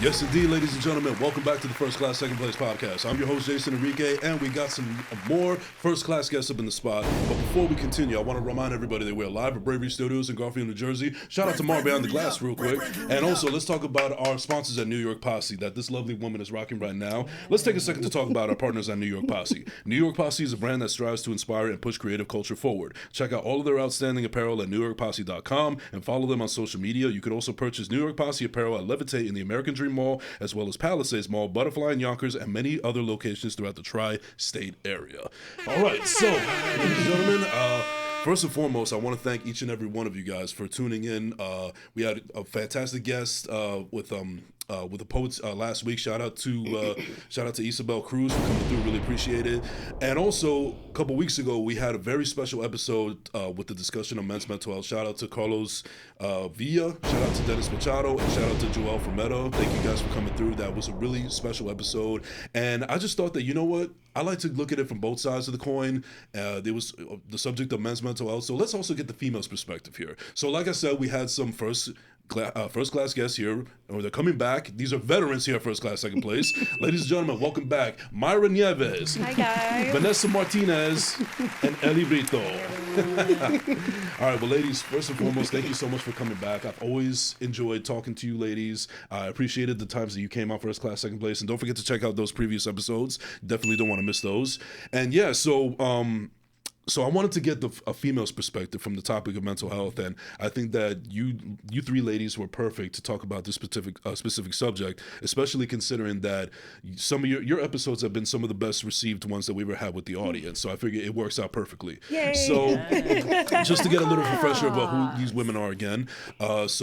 Yes, indeed, ladies and gentlemen. Welcome back to the First Class, Second Place podcast. I'm your host, Jason Enrique, and we got some more first-class guests up in the spot. But before we continue, I want to remind everybody that we're live at Bravery Studios in Garfield, New Jersey. Shout out to Mar Behind the Glass real quick. And also, let's talk about our sponsors at New York Posse that this lovely woman is rocking right now. Let's take a second to talk about our partners at New York Posse. New York Posse is a brand that strives to inspire and push creative culture forward. Check out all of their outstanding apparel at NewYorkPosse.com and follow them on social media. You can also purchase New York Posse apparel at Levitate in the American Dream Mall, as well as Palisades Mall, Butterfly in Yonkers, and many other locations throughout the tri-state area. All right, so, ladies and gentlemen, first and foremost, I want to thank each and every one of you guys for tuning in. We had a fantastic guest with the poets last week. Shout out to Isabel Cruz for coming through. Really appreciate it. And also, a couple weeks ago, we had a very special episode with the discussion of men's mental health. Shout out to Carlos Villa. Shout out to Dennis Machado, and shout out to Joel Fermetto. Thank you guys for coming through. That was a really special episode. And I just thought that, you know what? I like to look at it from both sides of the coin. There was the subject of men's mental health. So let's also get the female's perspective here. So like I said, we had some first class guests here, or they're coming back. These are veterans here at First Class, Second Place. Ladies and gentlemen, welcome back, Mayra Nieves. Hi guys. Vanesa Martinez and Eli Brito. All right, well, ladies, first and foremost, thank you so much for coming back. I've always enjoyed talking to you ladies. I appreciated the times that you came out First Class, Second Place, and don't forget to check out those previous episodes. Definitely don't want to miss those. And yeah, so I wanted to get a female's perspective from the topic of mental health, and I think that you three ladies were perfect to talk about this specific subject, especially considering that some of your episodes have been some of the best received ones that we ever had with the audience. So I figure it works out perfectly. Yay. So just to get a little refresher about who these women are again, just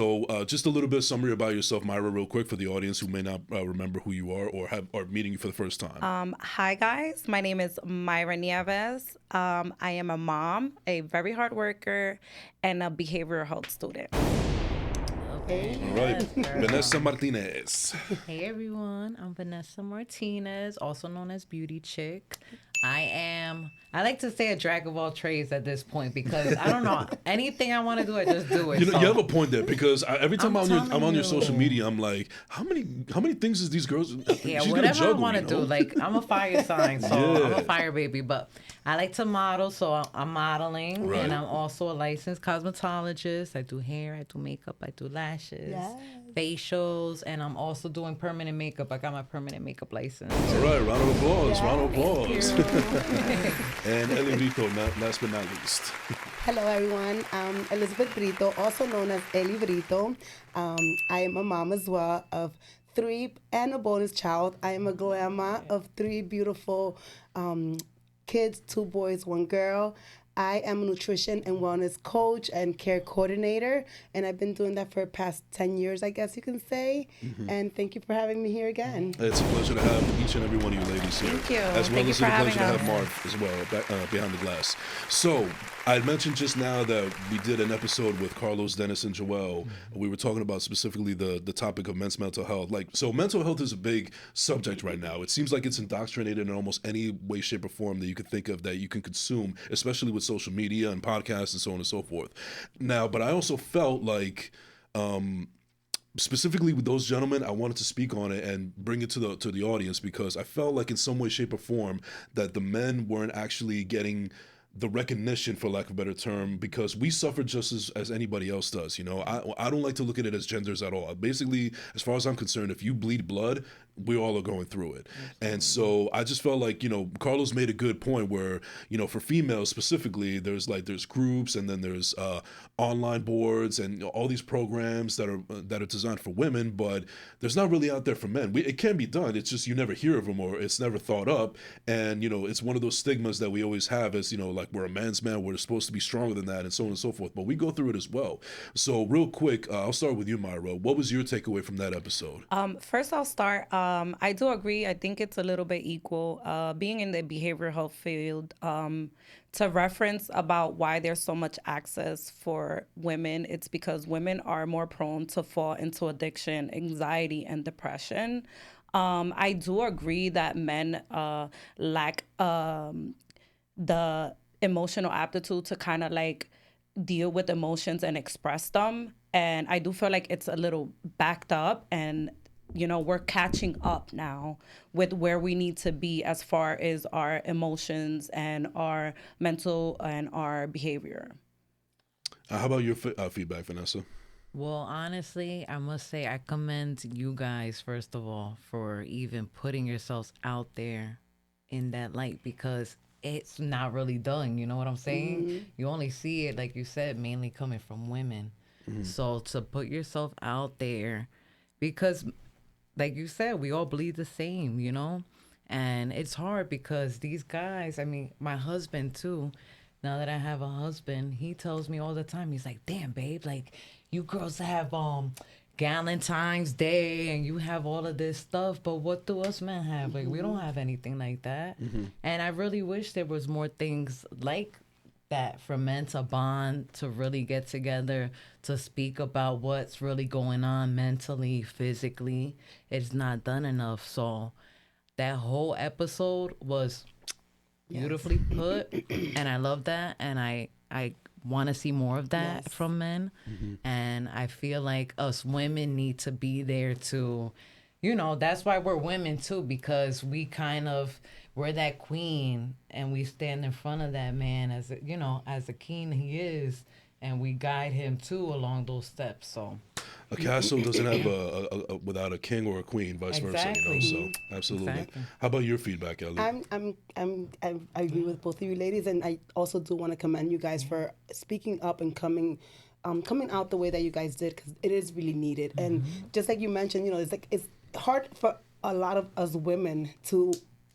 a little bit of summary about yourself, Mayra, real quick for the audience who may not remember who you are or are meeting you for the first time. Hi guys, my name is Mayra Nieves. I am a mom, a very hard worker, and a behavioral health student. Okay. All right, Vanesa Martinez. Hey everyone, I'm Vanesa Martinez, also known as Beauty Chick. I like to say a jack of all trades at this point because I don't know anything I want to do, I just do it. You have a point there because every time I'm on your social media, I'm like, how many things is these girls? Yeah, whatever I want to do. Like I'm a fire sign, so I'm a fire baby. But I like to model, so I'm modeling, right. And I'm also a licensed cosmetologist. I do hair, I do makeup, I do lashes, facials, and I'm also doing permanent makeup. I got my permanent makeup license. All right, round of applause, Yeah. round of applause. And Eli Brito, last but not least. Hello everyone, I'm Elizabeth Brito, also known as Eli Brito. I am a mom as well of 3 and a bonus child. I am a grandma of 3 beautiful kids, 2 boys, 1 girl. I am a nutrition and wellness coach and care coordinator, and I've been doing that for the past 10 years, I guess you can say. Mm-hmm. And thank you for having me here again. It's a pleasure to have each and every one of you ladies here. Thank you. As well Thank you as for a pleasure having to have us. Mark as well, behind the glass. So, I had mentioned just now that we did an episode with Carlos, Dennis, and Joel. We were talking about specifically the topic of men's mental health. So mental health is a big subject right now. It seems like it's indoctrinated in almost any way, shape, or form that you could think of that you can consume, especially with social media and podcasts and so on and so forth. Now, but I also felt like specifically with those gentlemen, I wanted to speak on it and bring it to the audience because I felt like in some way, shape, or form that the men weren't actually getting the recognition, for lack of a better term, because we suffer just as anybody else does. You know, I don't like to look at it as genders at all. Basically, as far as I'm concerned, if you bleed blood, we all are going through it. And so I just felt like, Carlos made a good point where, for females specifically, there's groups and then there's online boards and all these programs that are designed for women, but there's not really out there for men. It can be done. It's just you never hear of them or it's never thought up. And, it's one of those stigmas that we always have as, like we're a man's man, we're supposed to be stronger than that and so on and so forth. But we go through it as well. So real quick, I'll start with you, Mayra. What was your takeaway from that episode? First, I'll start. I do agree. I think it's a little bit equal. Being in the behavioral health field, to reference about why there's so much access for women, it's because women are more prone to fall into addiction, anxiety, and depression. I do agree that men lack the emotional aptitude to kind of deal with emotions and express them. And I do feel like it's a little backed up, and we're catching up now with where we need to be as far as our emotions and our mental and our behavior. How about your feedback, Vanessa? Well, honestly, I must say I commend you guys, first of all, for even putting yourselves out there in that light, because it's not really done. You know what I'm saying? You only see it, like you said, mainly coming from women. So to put yourself out there, because like you said, we all bleed the same, And it's hard because these guys, I mean, my husband too, now that I have a husband, he tells me all the time, he's like, damn, babe, like, you girls have Valentine's Day and you have all of this stuff, but what do us men have? Like, we don't have anything like that. And I really wish there was more things like that for men to bond, to really get together, to speak about what's really going on mentally, physically. It's not done enough. So that whole episode was beautifully put, and I love that, and I want to see more of that from men. And I feel like us women need to be there to, that's why we're women too, because we kind of, we're that queen, and we stand in front of that man as as a king he is, and we guide him too along those steps. So a castle doesn't have a without a king or a queen, vice versa. So absolutely. Exactly. How about your feedback, Ellie? I agree with both of you ladies, and I also do want to commend you guys for speaking up and coming out the way that you guys did, because it is really needed. And just like you mentioned, it's hard for a lot of us women to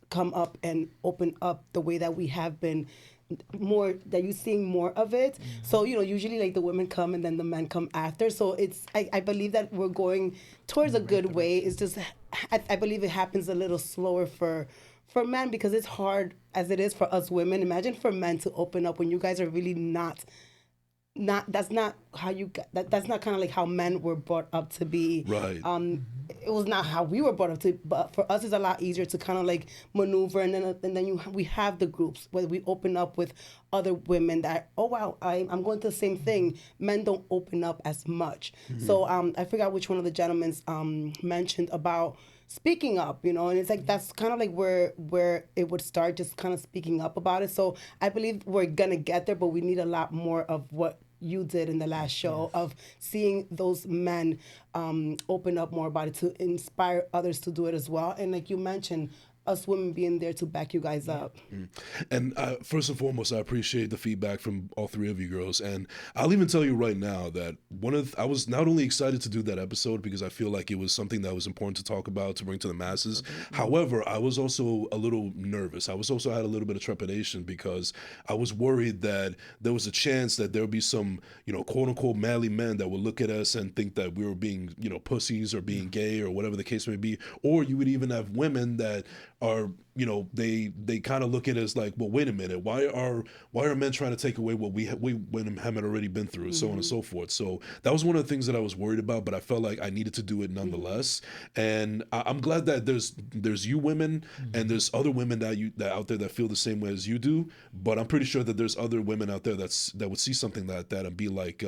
come up and open up the way that we have been, more that you're seeing more of it. So usually like the women come and then the men come after. So it's I believe that we're going towards a good way. It's just I believe it happens a little slower for men, because it's hard as it is for us women. Imagine for men to open up when you guys are really not that's not how you that's not kind of like how men were brought up to be. Right. It was not how we were brought up to, but for us it's a lot easier to kind of like maneuver, and then we have the groups where we open up with other women that, oh wow, I'm going through the same thing. Men don't open up as much. So I forgot which one of the gentlemen mentioned about speaking up, and it's like that's kind of like where it would start, just kind of speaking up about it. So I believe we're gonna get there, but we need a lot more of what you did in the last show, of seeing those men open up more about it, to inspire others to do it as well. And like you mentioned, us women being there to back you guys up. And first and foremost, I appreciate the feedback from all three of you girls. And I'll even tell you right now that I was not only excited to do that episode because I feel like it was something that was important to talk about, to bring to the masses. However, I was also a little nervous. I was also had a little bit of trepidation, because I was worried that there was a chance that there would be some, quote unquote manly men that would look at us and think that we were being, pussies or being gay or whatever the case may be. Or you would even have women that are, they kind of look at it as like, well, wait a minute, why are men trying to take away what we women haven't already been through, so on and so forth. So that was one of the things that I was worried about, but I felt like I needed to do it nonetheless. And I'm glad that there's you women and there's other women that out there that feel the same way as you do. But I'm pretty sure that there's other women out there that would see something like that and be like,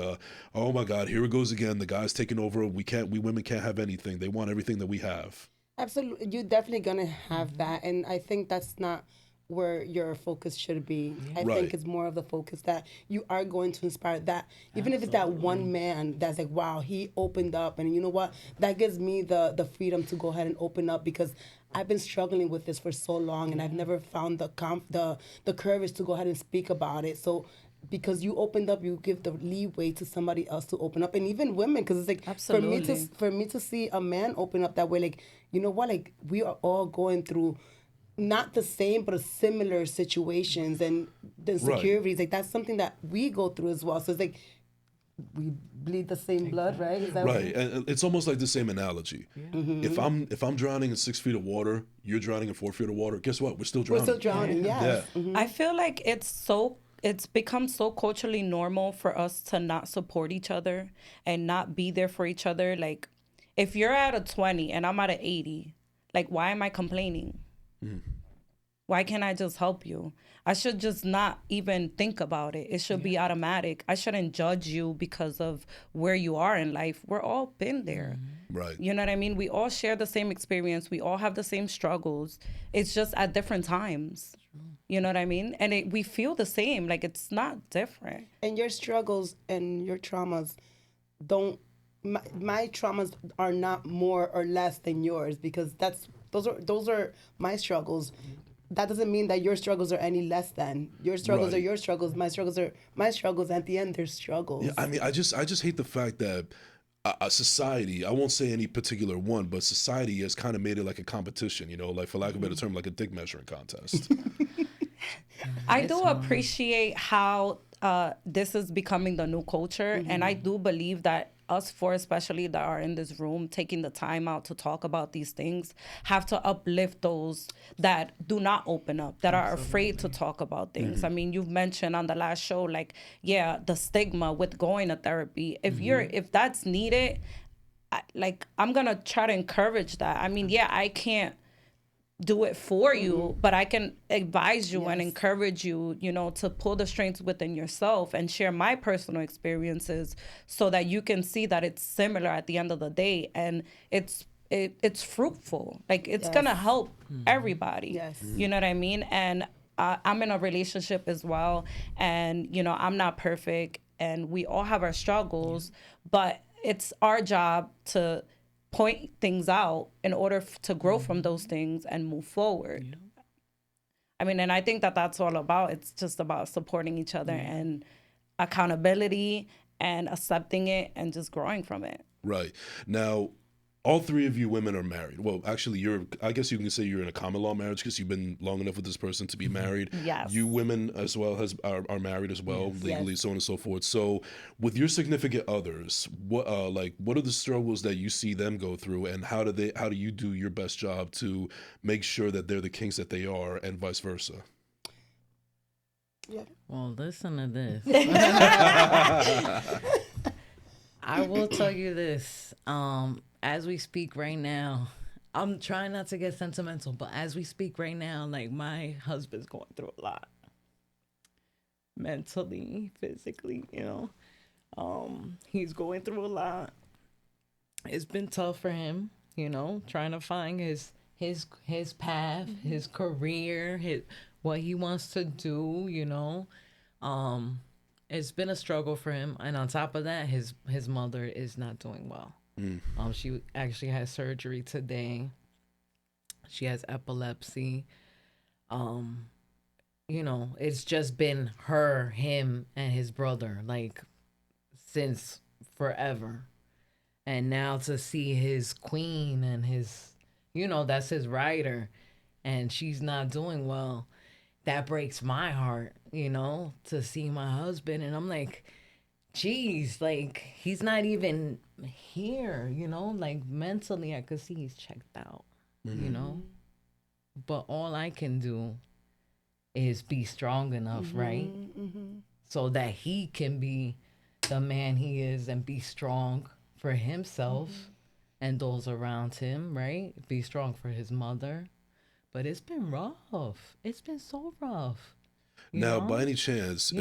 oh my God, here it goes again. The guy's taking over. We women can't have anything. They want everything that we have. Absolutely. You're definitely going to have that. And I think that's not where your focus should be. I think it's more of the focus that you are going to inspire that. Even if it's that one man that's like, wow, he opened up. And you know what? That gives me the freedom to go ahead and open up, because I've been struggling with this for so long, and I've never found the courage to go ahead and speak about it. So because you opened up, you give the leeway to somebody else to open up, and even women, because it's like for me to see a man open up that way, like, you know what, like, we are all going through not the same but similar situations and the insecurities. Like, that's something that we go through as well. So it's like we bleed the same blood, right? Is that right? And it's almost like the same analogy. If I'm drowning in 6 feet of water, you're drowning in 4 feet of water. Guess what? We're still drowning. We're still drowning. Yes. I feel like it's become so culturally normal for us to not support each other and not be there for each other. Like, if you're at a 20 and I'm at an 80, like, why am I complaining? Why can't I just help you? I should just not even think about it. It should be automatic. I shouldn't judge you because of where you are in life. We're all been there. Right. You know what I mean? We all share the same experience. We all have the same struggles. It's just at different times. You know what I mean? And we feel the same. Like, it's not different. And your struggles and your traumas don't, my traumas are not more or less than yours, because those are my struggles. That doesn't mean that your struggles are any less than. Your struggles are your struggles. My struggles are my struggles. At the end, they're struggles. Yeah, I mean, I just hate the fact that society, I won't say any particular one, but society has kind of made it like a competition, you know, like, for lack of a better term, like a dick measuring contest. I do appreciate how this is becoming the new culture. And I do believe that us four, especially that are in this room, taking the time out to talk about these things, have to uplift those that do not open up, that are afraid to talk about things. I mean, you've mentioned on the last show, like, yeah, the stigma with going to therapy. If that's needed, I'm gonna try to encourage that. I mean, yeah, I can't do it for you, but I can advise you and encourage you, you know, to pull the strengths within yourself and share my personal experiences so that you can see that it's similar at the end of the day, and it's fruitful. Like, it's gonna help everybody. Yes. You know what I mean? And I'm in a relationship as well, and you know, I'm not perfect, and we all have our struggles, but it's our job to point things out in order to grow from those things and move forward. I mean, and I think that that's all about. It's just about supporting each other and accountability and accepting it and just growing from it. Right. Now, all three of you women are married. Well, actually, I guess you can say you're in a common law marriage because you've been long enough with this person to be married. Yes. You women as well are married as well, legally, so on and so forth. So with your significant others, what are the struggles that you see them go through, and how do you do your best job to make sure that they're the kings that they are, and vice versa? Yeah. Well, listen to this. I will tell you this. As we speak right now, I'm trying not to get sentimental, but as we speak right now, like, my husband's going through a lot. Mentally, physically, you know. He's going through a lot. It's been tough for him, you know, trying to find his path, his career, what he wants to do, you know. It's been a struggle for him, and on top of that, his mother is not doing well. She actually had surgery today. She has epilepsy. You know, it's just been him, and his brother, like, since forever. And now to see his queen and his, you know, that's his rider, and she's not doing well, that breaks my heart, you know, to see my husband. And I'm like, geez, like, he's not even here, you know, like, mentally I could see he's checked out, you know. But all I can do is be strong enough, right? So that he can be the man he is and be strong for himself and those around him, right? Be strong for his mother. But it's been rough. It's been so rough. Now, by any chance,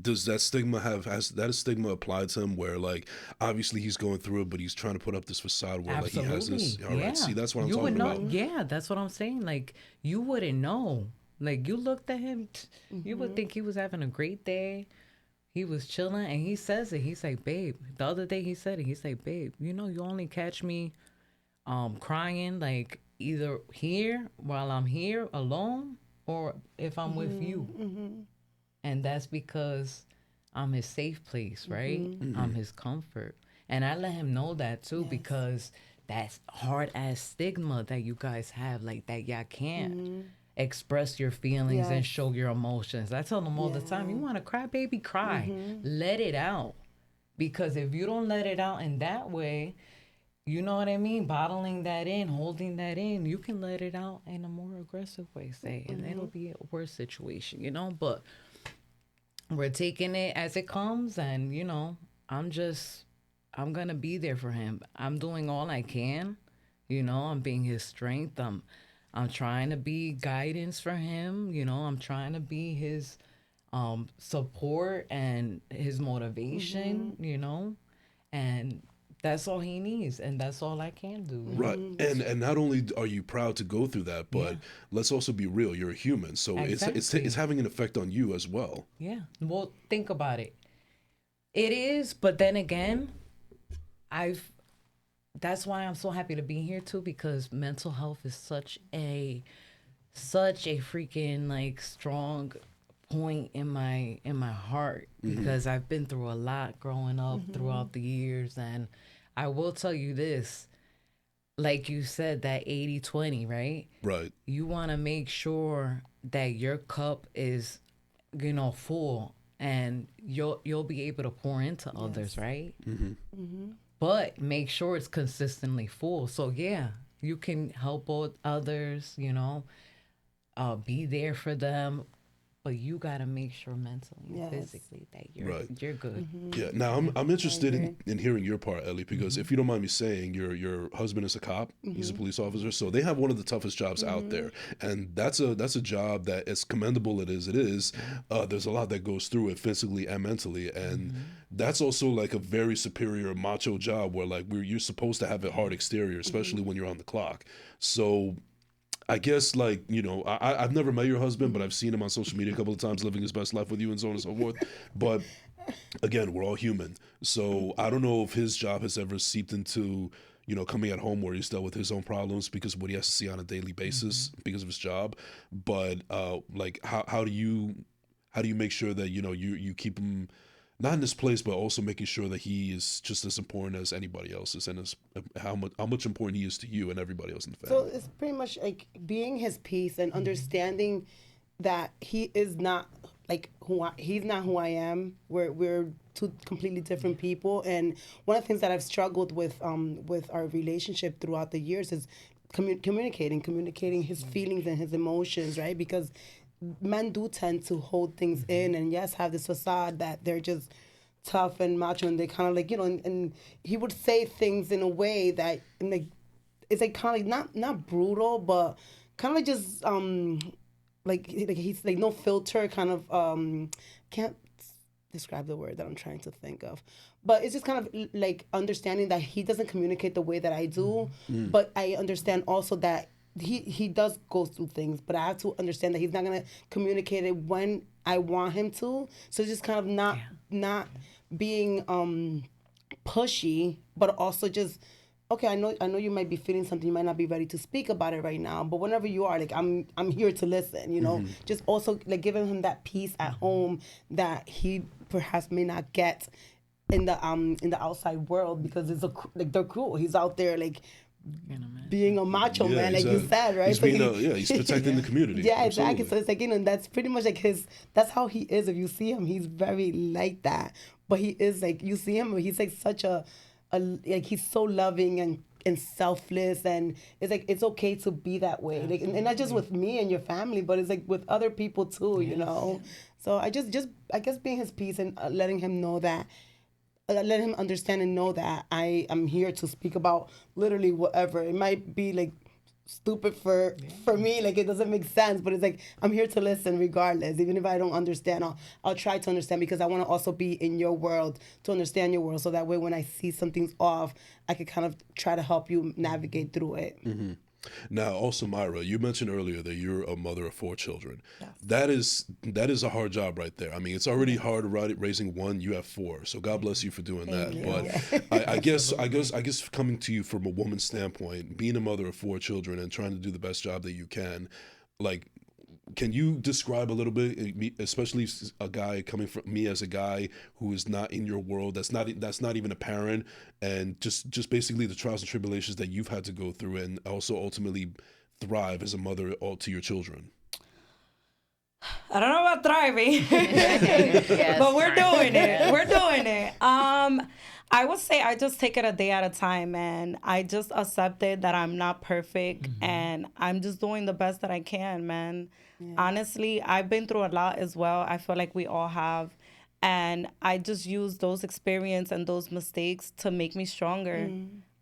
does that stigma has that stigma applied to him, where, like, obviously he's going through it, but he's trying to put up this facade where, Absolutely. like, he has this. All right, see, that's what I'm you talking would know. about. Yeah, that's what I'm saying. Like, you wouldn't know. Like, you looked at him, you would think he was having a great day. He was chilling, and he says it. He's like, babe. The other day he said it. He's like, babe, you know, you only catch me crying, like, either here while I'm here alone, or if I'm with you. And that's because I'm his safe place, right? I'm his comfort. And I let him know that too, because that's hard ass stigma that you guys have, like, that y'all can't express your feelings and show your emotions. I tell them all the time, you want to cry, baby, cry. Let it out. Because if you don't let it out in that way, you know what I mean? Bottling that in, holding that in, you can let it out in a more aggressive way, say, and it'll be a worse situation, you know? But we're taking it as it comes, and, you know, I'm going to be there for him. I'm doing all I can, you know? I'm being his strength. I'm trying to be guidance for him. You know, I'm trying to be his support and his motivation, you know, and that's all he needs, and that's all I can do. Right. And not only are you proud to go through that, but let's also be real, you're a human. So it's having an effect on you as well. Yeah. Well, think about it. It is, but then again, that's why I'm so happy to be here too, because mental health is such a freaking like strong point in my heart, because I've been through a lot growing up throughout the years. And I will tell you this, like you said, that 80-20, right? Right. You want to make sure that your cup is, you know, full, and you'll be able to pour into others, right? But make sure it's consistently full. So yeah, you can help others, you know, be there for them, but you got to make sure mentally and physically that you're good. Yeah. Now I'm interested in hearing your part, Ellie, because if you don't mind me saying, your husband is a cop. He's a police officer, so they have one of the toughest jobs out there, and that's a job that, as commendable it is, there's a lot that goes through it physically and mentally, and that's also like a very superior macho job where like you're supposed to have a hard exterior, especially when you're on the clock. So I guess, like, you know, I've never met your husband, but I've seen him on social media a couple of times living his best life with you and so on and so forth. But again, we're all human. So I don't know if his job has ever seeped into, you know, coming at home where he's dealt with his own problems because of what he has to see on a daily basis because of his job. But like, how do you make sure that, you know, you keep him not in this place, but also making sure that he is just as important as anybody else is, and as how much important he is to you and everybody else in the family. So it's pretty much like being his peace and understanding that he is not like he's not who I am. We're two completely different people, and one of the things that I've struggled with our relationship throughout the years is communicating his feelings and his emotions, right? Because men do tend to hold things in, and yes, have this facade that they're just tough and macho, and they kind of like, you know, and he would say things in a way that, and like, it's like kind of like not brutal, but kind of like just like he's like no filter, kind of can't describe the word that I'm trying to think of, but it's just kind of like understanding that he doesn't communicate the way that I do, but I understand also that he does go through things, but I have to understand that he's not gonna communicate it when I want him to. So just kind of not being pushy, but also just, okay, I know you might be feeling something, you might not be ready to speak about it right now, but whenever you are, like, I'm here to listen, you know. Just also like giving him that peace at home that he perhaps may not get in the outside world, because it's like they're cruel. He's out there like being a macho man, like you said, right? He's so he's protecting the community. Yeah, Absolutely. exactly. So it's like, you know, that's pretty much like that's how he is. If you see him, he's very like that. But he is like, you see him, he's like such a like, he's so loving and selfless, and it's like, it's okay to be that way. Like, and not just with me and your family, but it's like with other people too, you know? So I just I guess being his peace and letting him know that, let him understand and know that I am here to speak about literally whatever. It might be like stupid for me, like it doesn't make sense, but it's like, I'm here to listen regardless. Even if I don't understand, I'll try to understand, because I want to also be in your world, to understand your world, so that way when I see something's off, I can kind of try to help you navigate through it. Now, also, Mayra, you mentioned earlier that you're a mother of 4 children. Yes. That is a hard job right there. I mean, it's already hard raising one. You have 4, so God bless you for doing that. But I guess coming to you from a woman's standpoint, being a mother of 4 children and trying to do the best job that you can, like, can you describe a little bit, especially a guy coming from me as a guy who is not in your world, that's not even a parent, and just basically the trials and tribulations that you've had to go through, and also ultimately thrive as a mother to your children? I don't know about thriving, but we're doing it. We're doing it. I would say I just take it a day at a time, man. I just accepted that I'm not perfect, and I'm just doing the best that I can, man. Honestly, I've been through a lot as well. I feel like we all have. And I just use those experience and those mistakes to make me stronger.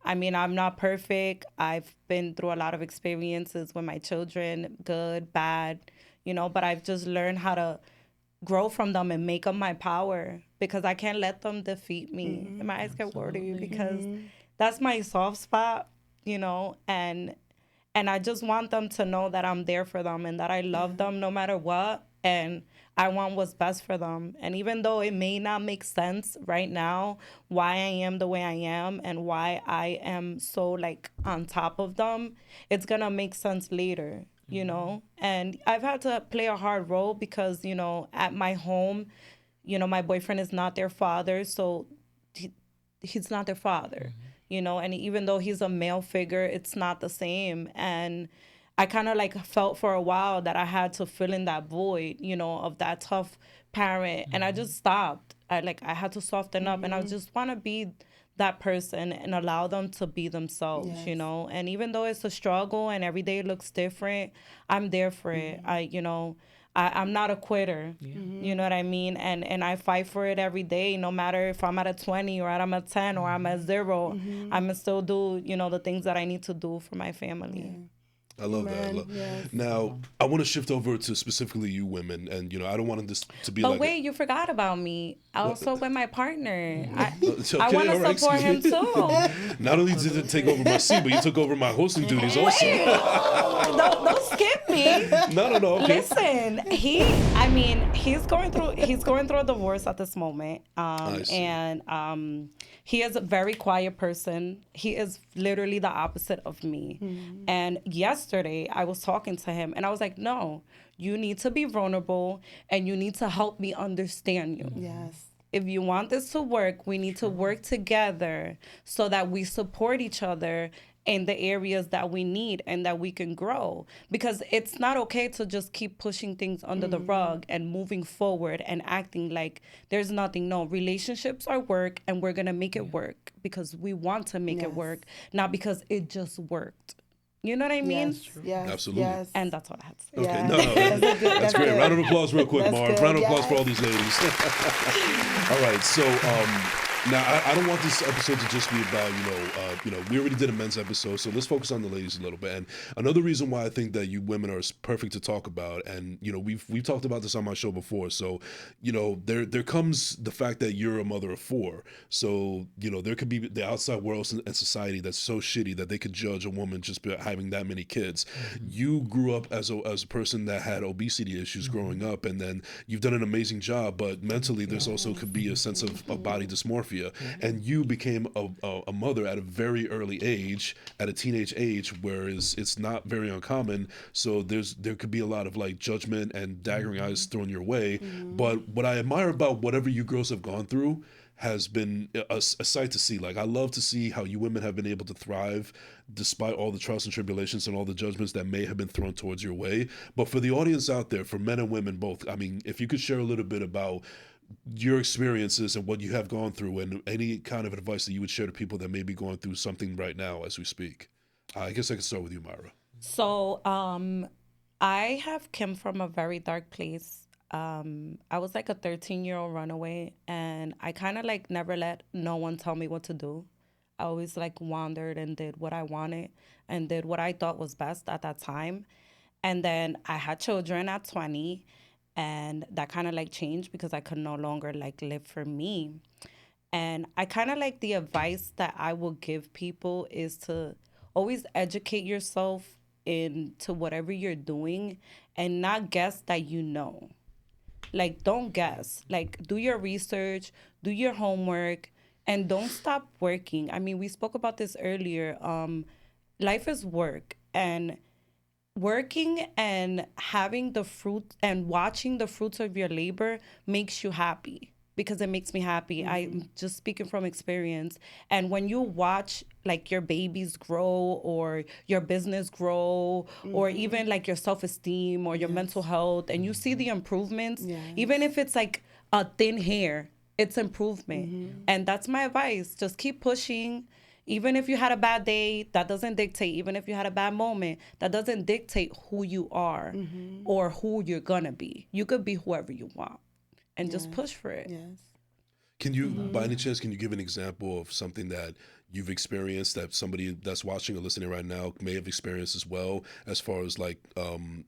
I mean, I'm not perfect. I've been through a lot of experiences with my children, good, bad, but I've just learned how to grow from them and make them my power, because I can't let them defeat me. And my eyes get watery because that's my soft spot, and I just want them to know that I'm there for them and that I love them no matter what. And I want what's best for them. And even though it may not make sense right now why I am the way I am and why I am so like on top of them, it's going to make sense later, And I've had to play a hard role because, at my home, my boyfriend is not their father. So he's not their father, and even though he's a male figure, it's not the same. And I kind of like felt for a while that I had to fill in that void, of that tough parent. And I just stopped. I had to soften up, and I just want to be that person and allow them to be themselves, And even though it's a struggle and every day looks different, I'm there for it. I'm not a quitter. You know what I mean? And I fight for it every day, no matter if I'm at a 20 or I'm at 10 or I'm at 0. I'm going to still do, the things that I need to do for my family. I love that. Now, I want to shift over to specifically you women, and I don't want this to be but like. But wait, you forgot about me. Also with my partner. Okay, I want to support him too. Not only did it take over my seat, but you took over my hosting duties also. Don't skip me. No. Okay. Listen, he's going through a divorce at this moment. And he is a very quiet person. He is literally the opposite of me. And yesterday I was talking to him and I was like, no, you need to be vulnerable and you need to help me understand you. Yes. If you want this to work, we need to work together so that we support each other in the areas that we need and that we can grow. Because it's not okay to just keep pushing things under the rug and moving forward and acting like there's nothing. No, relationships are work, and we're going to make it work because we want to make it work, not because it just worked. You know what I mean? Yes. Absolutely. Yes. And that's what I had to say. Okay, no, that's great. Round of applause real quick, Marv. Round of applause for all these ladies. All right, so now I don't want this episode to just be about, we already did a men's episode, so let's focus on the ladies a little bit. And another reason why I think that you women are perfect to talk about, and we've talked about this on my show before. So, there comes the fact that you're a mother of 4. So, there could be the outside world and society that's so shitty that they could judge a woman just by having that many kids. You grew up as a person that had obesity issues growing up, and then you've done an amazing job, but mentally there's also could be a sense of body dysmorphia. And you became a mother at a very early age, at a teenage age, whereas it's not very uncommon. So there could be a lot of like judgment and daggering eyes thrown your way. But what I admire about whatever you girls have gone through has been a sight to see. Like, I love to see how you women have been able to thrive despite all the trials and tribulations and all the judgments that may have been thrown towards your way. But for the audience out there, for men and women both, I mean, if you could share a little bit about your experiences and what you have gone through, and any kind of advice that you would share to people that may be going through something right now as we speak. I guess I can start with you, Mayra. So I have come from a very dark place. I was like a 13-year-old runaway, and I kind of like never let no one tell me what to do. I always like wandered and did what I wanted and did what I thought was best at that time. And then I had children at 20, and that kind of like changed because I could no longer like live for me. And I kind of like the advice that I will give people is to always educate yourself into whatever you're doing and not guess that you know. Like, don't guess. Like, do your research, do your homework, and don't stop working. I mean, we spoke about this earlier. Life is work, and working and having the fruit and watching the fruits of your labor makes you happy, because it makes me happy. I'm just speaking from experience. And when you watch like your babies grow or your business grow or even like your self-esteem or your mental health, and you see the improvements, even if it's like a thin hair, it's improvement. And that's my advice. Just keep pushing. Even if you had a bad day, that doesn't dictate. Even if you had a bad moment, that doesn't dictate who you are or who you're gonna be. You could be whoever you want, and just push for it. Yes. Can you, by any chance, can you give an example of something that you've experienced that somebody that's watching or listening right now may have experienced as well, as far as like,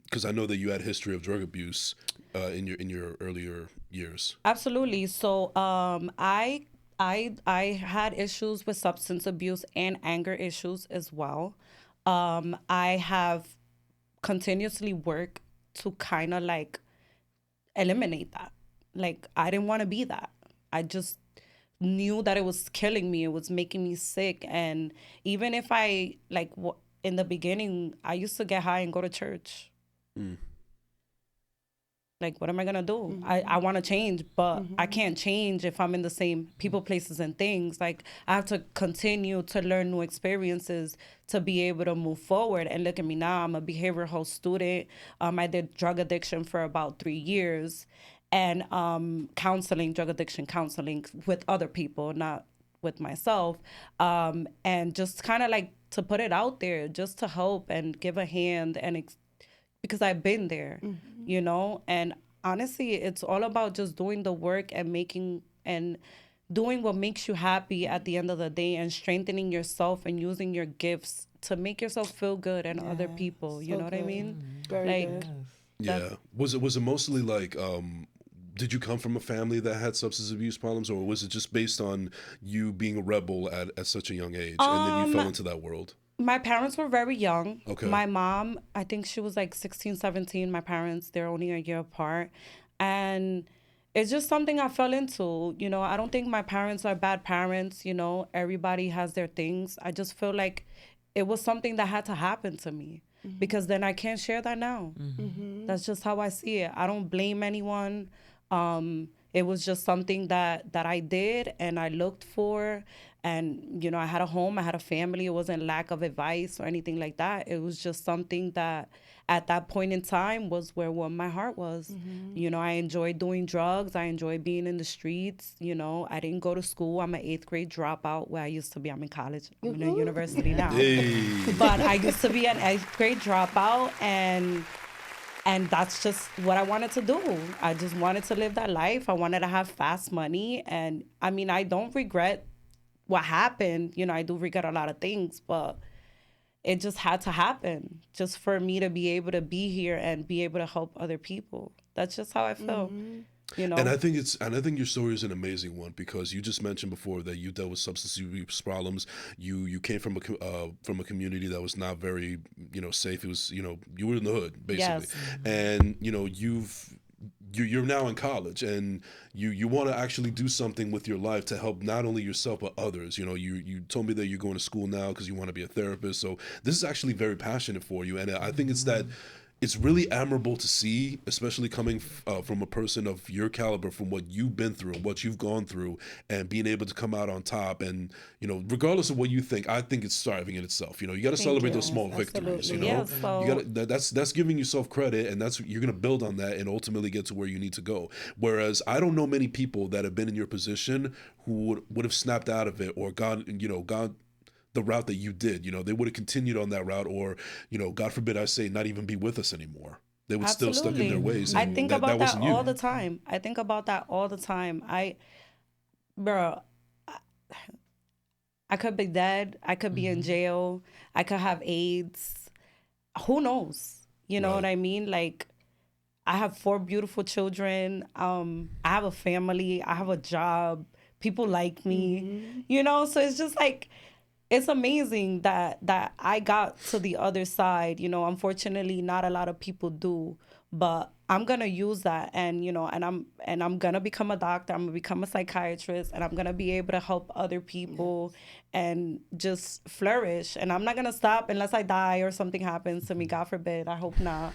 because I know that you had history of drug abuse in your earlier years. Absolutely. So I had issues with substance abuse and anger issues as well. I have continuously worked to kind of like eliminate that. Like, I didn't want to be that. I just knew that it was killing me. It was making me sick. And even if I, like, in the beginning, I used to get high and go to church. Like, what am I going to do? I want to change, but I can't change if I'm in the same people, places, and things. Like, I have to continue to learn new experiences to be able to move forward. And look at me now. I'm a behavioral health student. I did drug addiction for about 3 years. And counseling, drug addiction counseling with other people, not with myself. And just kind of like to put it out there, just to help and give a hand, and because I've been there, you know? And honestly, it's all about just doing the work and doing what makes you happy at the end of the day, and strengthening yourself and using your gifts to make yourself feel good and other people. You know what I mean? Very Like, good. Yeah. Was it mostly like, did you come from a family that had substance abuse problems, or was it just based on you being a rebel at such a young age, and then you fell into that world? my parents were very young. Okay. My mom, I think she was like 16, 17. My parents, they're only a year apart. And it's just something I fell into. You know, I don't think my parents are bad parents. You know, everybody has their things. I just feel like it was something that had to happen to me, because then I can't share that now. That's just how I see it. I don't blame anyone. It was just something that I did and I looked for. And, you know, I had a home, I had a family. It wasn't lack of advice or anything like that. It was just something that at that point in time was where my heart was. You know, I enjoyed doing drugs. I enjoyed being in the streets. You know, I didn't go to school. I'm an 8th grade dropout where I used to be. I'm in college. I'm in a university now. Hey. But I used to be an 8th grade dropout, and that's just what I wanted to do. I just wanted to live that life. I wanted to have fast money. And I mean, I don't regret what happened. You know, I do regret a lot of things, but it just had to happen just for me to be able to be here and be able to help other people. That's just how I feel. You know, And I think your story is an amazing one, because you just mentioned before that you dealt with substance abuse problems. You came from a community that was not very, you know, safe. It was, you know, you were in the hood basically. Yes. And you know, you're now in college, and you want to actually do something with your life to help not only yourself but others. You know, you told me that you're going to school now because you want to be a therapist. So this is actually very passionate for you, and I think it's really admirable to see, especially coming from a person of your caliber, from what you've been through and what you've gone through, and being able to come out on top. And, you know, regardless of what you think, I think it's thriving in itself. You know, you got to celebrate those small victories, you know? Yeah, so- You got that's giving yourself credit, and you're going to build on that and ultimately get to where you need to go. Whereas I don't know many people that have been in your position who would have snapped out of it or gone the route that you did. You know, they would have continued on that route, or, you know, God forbid I say, not even be with us anymore. They would still stuck in their ways. I and think about that wasn't you. all the time. I think about that all the time. Bro, I could be dead. I could be in jail. I could have AIDS. Who knows? You know what I mean? Like, I have 4 beautiful children. I have a family. I have a job. People like me. You know, so it's just like, it's amazing that I got to the other side. You know, unfortunately, not a lot of people do, but I'm gonna use that, and you know, and I'm gonna become a doctor. I'm gonna become a psychiatrist, and I'm gonna be able to help other people and just flourish. And I'm not gonna stop unless I die or something happens to me. God forbid. I hope not.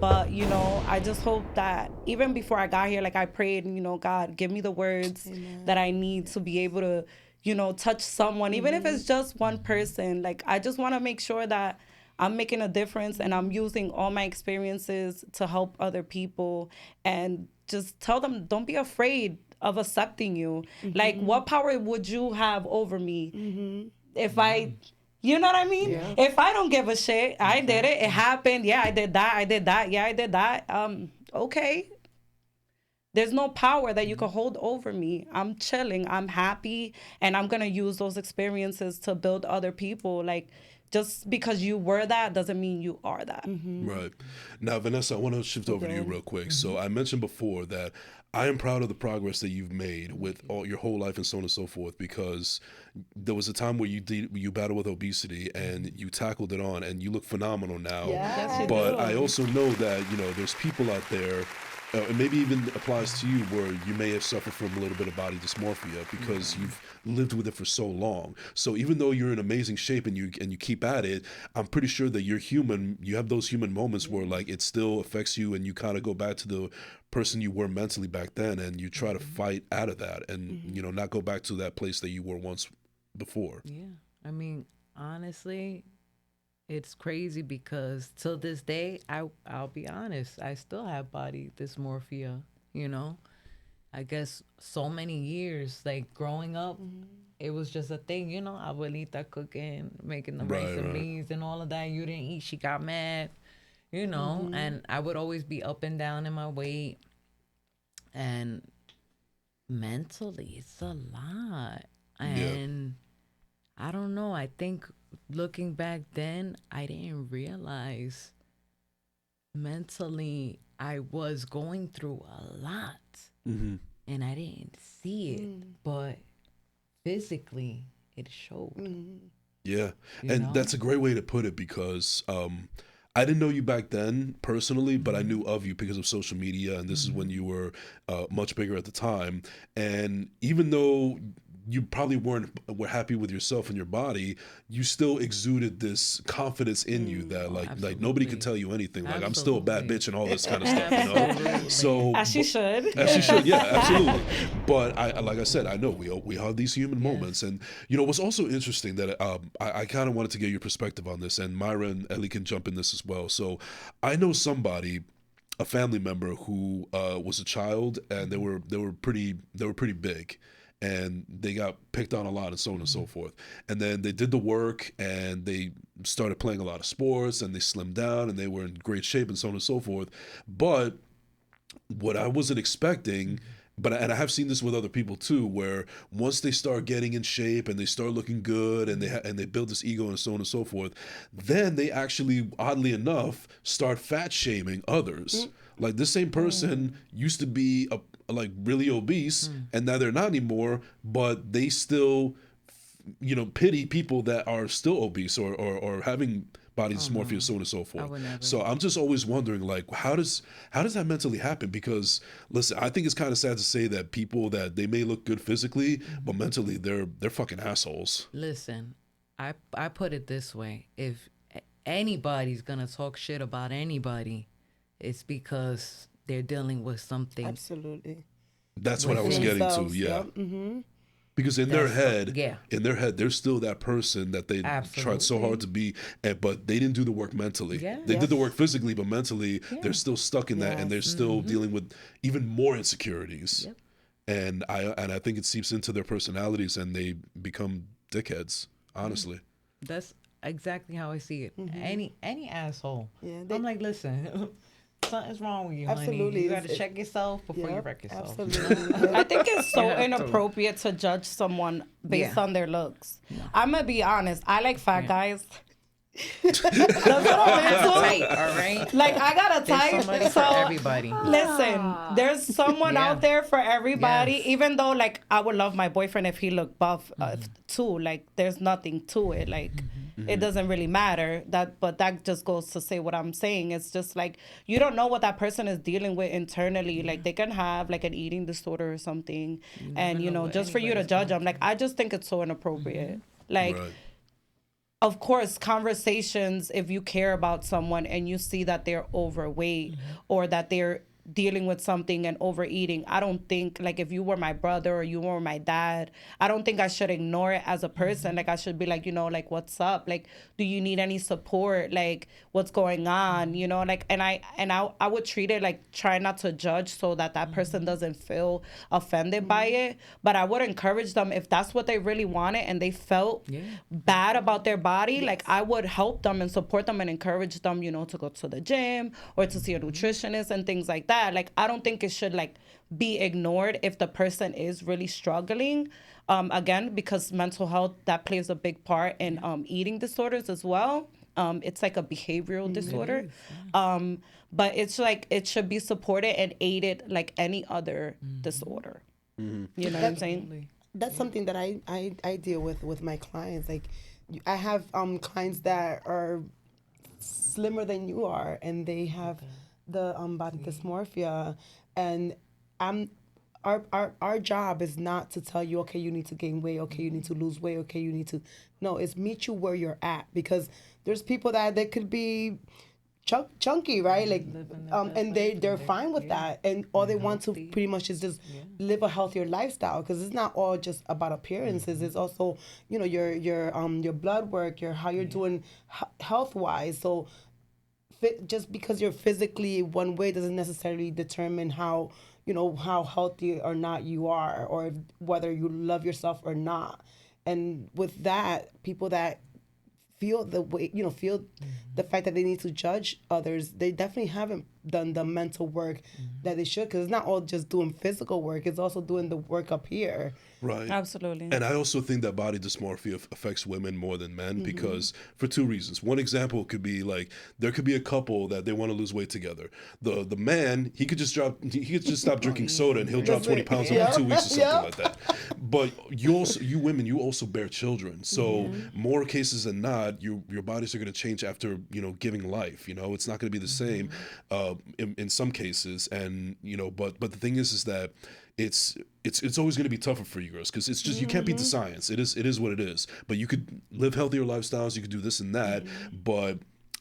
But you know, I just hope that even before I got here, like I prayed, you know, God, give me the words that I need to be able to, you know, touch someone, even if it's just one person. Like, I just want to make sure that I'm making a difference and I'm using all my experiences to help other people, and just tell them, don't be afraid of accepting you. Like, what power would you have over me if I, you know what I mean? Yeah. If I don't give a shit, I did it happened. Yeah, I did that. Yeah, I did that. Okay. There's no power that you can hold over me. I'm chilling, I'm happy, and I'm gonna use those experiences to build other people. Like, just because you were that doesn't mean you are that. Right. Now, Vanessa, I want to shift over to you real quick. So I mentioned before that I am proud of the progress that you've made with all your whole life and so on and so forth, because there was a time where you battled with obesity and you tackled it on, and you look phenomenal now. Yes, you But do. I also know that, there's people out there, and maybe even applies to you, where you may have suffered from a little bit of body dysmorphia because you've lived with it for so long. So even though you're in amazing shape and you keep at it, I'm pretty sure that you're human. You have those human moments where like it still affects you, and you kind of go back to the person you were mentally back then, and you try to fight out of that, and not go back to that place that you were once before. Yeah. I mean, honestly, it's crazy because till this day, I'll be honest, I still have body dysmorphia, I guess so many years, like growing up, it was just a thing, abuelita cooking, making the rice and beans and all of that. You didn't eat, she got mad, and I would always be up and down in my weight. And mentally, it's a lot. And I don't know, I think looking back then, I didn't realize mentally I was going through a lot. And I didn't see it, but physically it showed. Yeah, and that's a great way to put it, because I didn't know you back then personally, but I knew of you because of social media, and this is when you were much bigger at the time. And even though you probably were happy with yourself and your body, you still exuded this confidence in you that like nobody could tell you anything. Like, I'm still a bad bitch and all this kind of stuff, So As she should. As she should, yeah, absolutely. But like I said, I know we have these human moments, and what's also interesting that I kind of wanted to get your perspective on this, and Mayra and Eli can jump in this as well. So I know somebody, a family member who was a child, and they were pretty big, and they got picked on a lot and so on and so forth. And then they did the work, and they started playing a lot of sports, and they slimmed down, and they were in great shape and so on and so forth. But what I wasn't expecting, and I have seen this with other people too, where once they start getting in shape and they start looking good, and they build this ego and so on and so forth, then they actually, oddly enough, start fat shaming others. Like, this same person used to be like really obese, and now they're not anymore, but they still, pity people that are still obese or having body dysmorphia, so on and so forth. So I'm just always wondering, like, how does that mentally happen? Because listen, I think it's kind of sad to say that people that they may look good physically, but mentally they're fucking assholes. Listen, I put it this way: if anybody's gonna talk shit about anybody, it's because they're dealing with something. Absolutely. That's what I was getting to. Yeah. Because in their head, they're still that person that they tried so hard to be, but they didn't do the work mentally. They did the work physically, but mentally they're still stuck in that, and they're still dealing with even more insecurities. And I think it seeps into their personalities, and they become dickheads. Honestly, that's exactly how I see it. Any asshole. I'm like, listen. Something's wrong with you, honey. You got to check yourself before you wreck yourself. Absolutely. I think it's so inappropriate to judge someone based on their looks. I'm going to be honest. I like fat guys. That's what I'm into. Tight, all right? Like, I got a type. Somebody for everybody. Listen, there's someone out there for everybody. Even though, like, I would love my boyfriend if he looked buff too. Like, there's nothing to it. Like, it doesn't really matter. But that just goes to say what I'm saying. It's just like, you don't know what that person is dealing with internally. Like, they can have like an eating disorder or something, and just for you to judge them, like, I just think it's so inappropriate. Like. Right. Of course, conversations, if you care about someone and you see that they're overweight or that they're dealing with something and overeating, I don't think, like, if you were my brother or you were my dad, I don't think I should ignore it as a person. Like, I should be like, like, what's up? Like, do you need any support? Like, what's going on? Like, and I would treat it like, try not to judge so that person doesn't feel offended by it. But I would encourage them, if that's what they really wanted and they felt bad about their body, like, I would help them and support them and encourage them, to go to the gym or to see a nutritionist and things like that. that, like, I don't think it should like be ignored if the person is really struggling. Again, because mental health, that plays a big part in eating disorders as well. It's like a behavioral disorder. But it's like it should be supported and aided like any other disorder. You know what I'm saying? That's something that I deal with my clients. Like, I have clients that are slimmer than you are, and they have the body dysmorphia, and I'm our job is not to tell you, okay, you need to gain weight, okay, you need to lose weight, okay, you need to, no, it's meet you where you're at, because there's people that they could be chunky, right? Like, and they're fine with that, and all they want to pretty much is just live a healthier lifestyle, because it's not all just about appearances. It's also, you know, your blood work, your how you're doing health wise. So just because you're physically one way doesn't necessarily determine how, you know, how healthy or not you are, or whether you love yourself or not. And with that, people that feel the way, you know, feel the fact that they need to judge others, they definitely haven't done the mental work that they should, because it's not all just doing physical work, it's also doing the work up here. Right. Absolutely. And I also think that body dysmorphia affects women more than men because for two reasons. One example could be like there could be a couple that they want to lose weight together. The man, he could just stop drinking soda and he'll drop 20 pounds in 2 weeks or something like that. But you women, you also bear children. So more cases than not, your bodies are going to change after, you know, giving life. You know, it's not going to be the same in some cases. And, you know, but the thing is that it's always going to be tougher for you girls because it's just you can't beat the science. It is what it is. But you could live healthier lifestyles. You could do this and that. But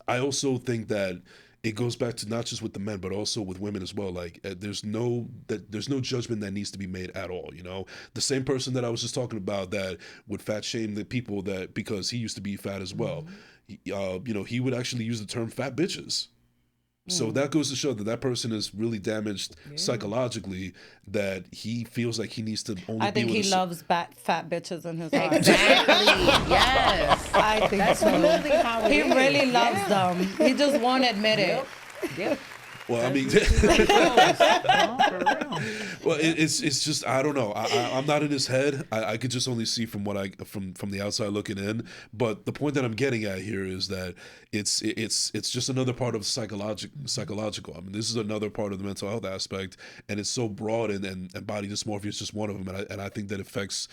I also think that it goes back to not just with the men, but also with women as well. Like there's no judgment that needs to be made at all. You know, the same person that I was just talking about that would fat shame the people that because he used to be fat as well. You know, he would actually use the term fat bitches. So that goes to show that person is really damaged psychologically, that he feels like he needs to only I think be with he loves fat bitches in his heart. Exactly. Yes. I think That's so. really how it He is. really loves them. He just won't admit it. Yep. well, I mean, No, for real. well, it's just I don't know. I'm not in his head. I could just only see from what from the outside looking in. But the point that I'm getting at here is that it's just another part of psychological. I mean, this is another part of the mental health aspect, and it's so broad, and body dysmorphia is just one of them. And I think that affects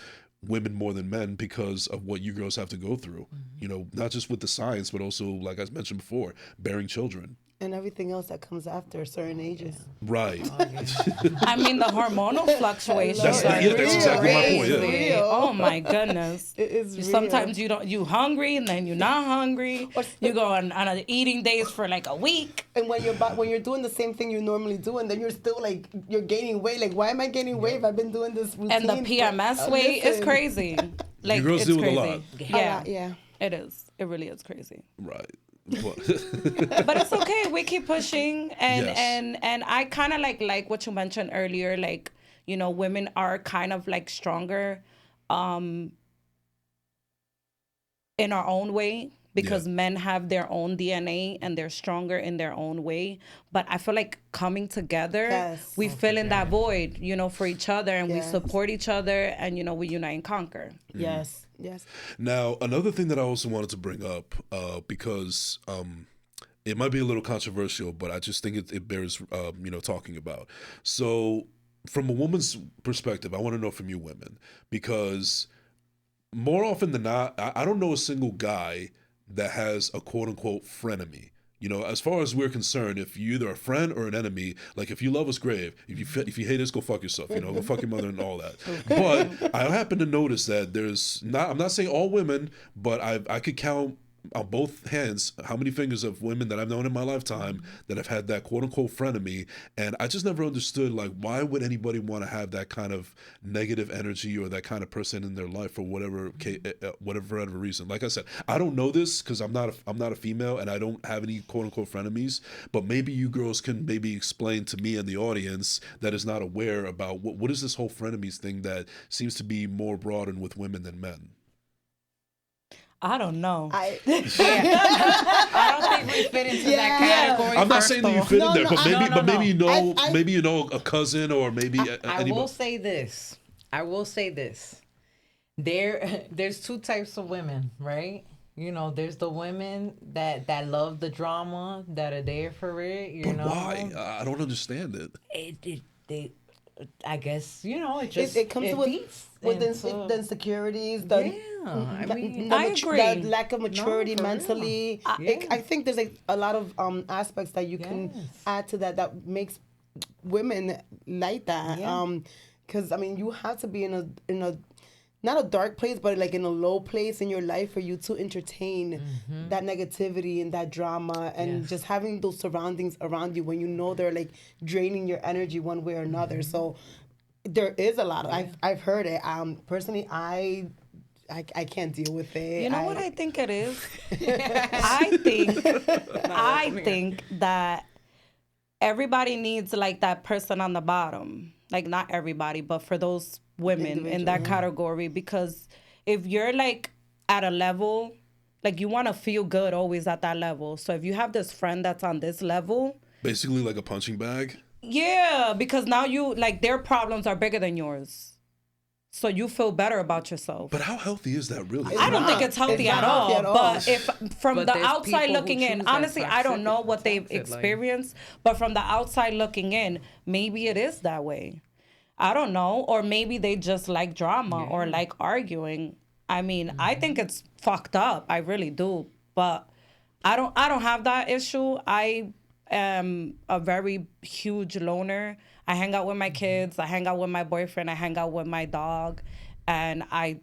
women more than men because of what you girls have to go through. You know, not just with the science, but also, like I mentioned before, bearing children. And everything else that comes after certain ages. Right. I mean, the hormonal fluctuations That's are exactly my point, yeah. crazy. Oh my goodness. It is real. Sometimes you hungry and then you're not hungry. You go on a eating days for like a week. And when you're doing the same thing you normally do, and then you're still like you're gaining weight. Like, why am I gaining weight if I've been doing this routine? And the PMS weight is crazy. Like, You girls it's deal with a crazy. lot. Yeah, yeah. it is. It really is crazy. Right. But it's okay. We keep pushing, and Yes. and I kind of like what you mentioned earlier. Like, you know, women are kind of like stronger, in our own way because men have their own DNA and they're stronger in their own way. But I feel like coming together, we fill in that void, you know, for each other, and we support each other, and you know, we unite and conquer. Yes. Now, another thing that I also wanted to bring up, because it might be a little controversial, but I just think it bears, you know, talking about. So, from a woman's perspective, I want to know from you women, because more often than not, I don't know a single guy that has a quote-unquote frenemy. You know, as far as we're concerned, if you're either a friend or an enemy, like if you love us, great. If you hate us, go fuck yourself. You know, go fuck your mother and all that. But I happen to notice that I'm not saying all women, but I could count on both hands how many fingers of women that I've known in my lifetime that have had that quote unquote frenemy. And I just never understood, like, why would anybody want to have that kind of negative energy or that kind of person in their life for whatever reason. Like I said, I don't know this because I'm not a female and I don't have any quote unquote frenemies, but maybe you girls can maybe explain to me and the audience that is not aware about what is this whole frenemies thing that seems to be more broad and with women than men. I don't know. I don't think we fit into that category. I'm not saying that you fit in there, but maybe you know, I- maybe you know a cousin or maybe I anybody. will say this. There's two types of women, right? You know, there's the women that love the drama, that are there for it. You But know, why? I don't understand it. I guess, you know, it comes with the insecurities, the I mean, the I agree. the lack of maturity for real. mentally. Yeah. I think there's a lot of aspects that you can Yes. add to that makes women like that. Yeah. Because I mean, you have to be in a not a dark place, but like in a low place in your life for you to entertain that negativity and that drama and Yes. just having those surroundings around you when you know they're like draining your energy one way or another. So there is a lot of I've heard it. Personally, I can't deal with it. You know what I think it is? I think that everybody needs like that person on the bottom. Like not everybody, but for those women in that category, because if you're like at a level, like you want to feel good always at that level. So if you have this friend that's on this level, Basically, like a punching bag. yeah, because now you like their problems are bigger than yours. So you feel better about yourself. But how healthy is that really? I don't think it's healthy It's at not healthy all. at all. But if from But the there's outside people who looking in, choose that honestly, I don't know what they've toxic, like- experienced. But from the outside looking in, maybe it is that way. I don't know. Or maybe they just like drama or like arguing. I mean, I think it's fucked up. I really do. But I don't have that issue. I am a very huge loner. I hang out with my kids. I hang out with my boyfriend. I hang out with my dog. And I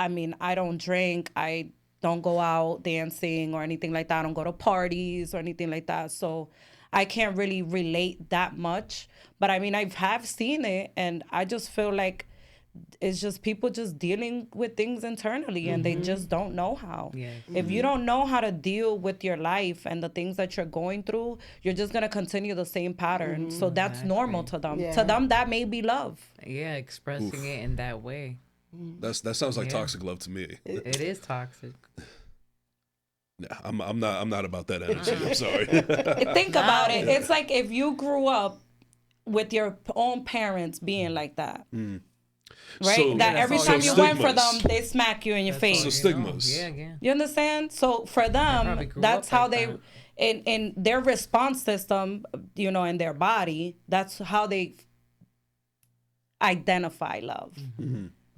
mean, I don't drink. I don't go out dancing or anything like that. I don't go to parties or anything like that. So I can't really relate that much. But I mean, I have seen it, and I just feel like it's just people just dealing with things internally, and they just don't know how. Yes. If you don't know how to deal with your life and the things that you're going through, you're just going to continue the same pattern. So that's normal to them. Yeah. To them, that may be love. Yeah, expressing it in that way. That sounds like Yeah. toxic love to me. It is toxic. I'm not about that energy. I'm sorry. Think about it. It's like if you grew up with your own parents being like that. Right? So- that Yeah, every that's time all you you went for stigmas. them, they smack you in your face. So You stigmas. know? Yeah. You understand? So for them, probably grew that's up how like they, that. in their response system, you know, in their body, that's how they identify love.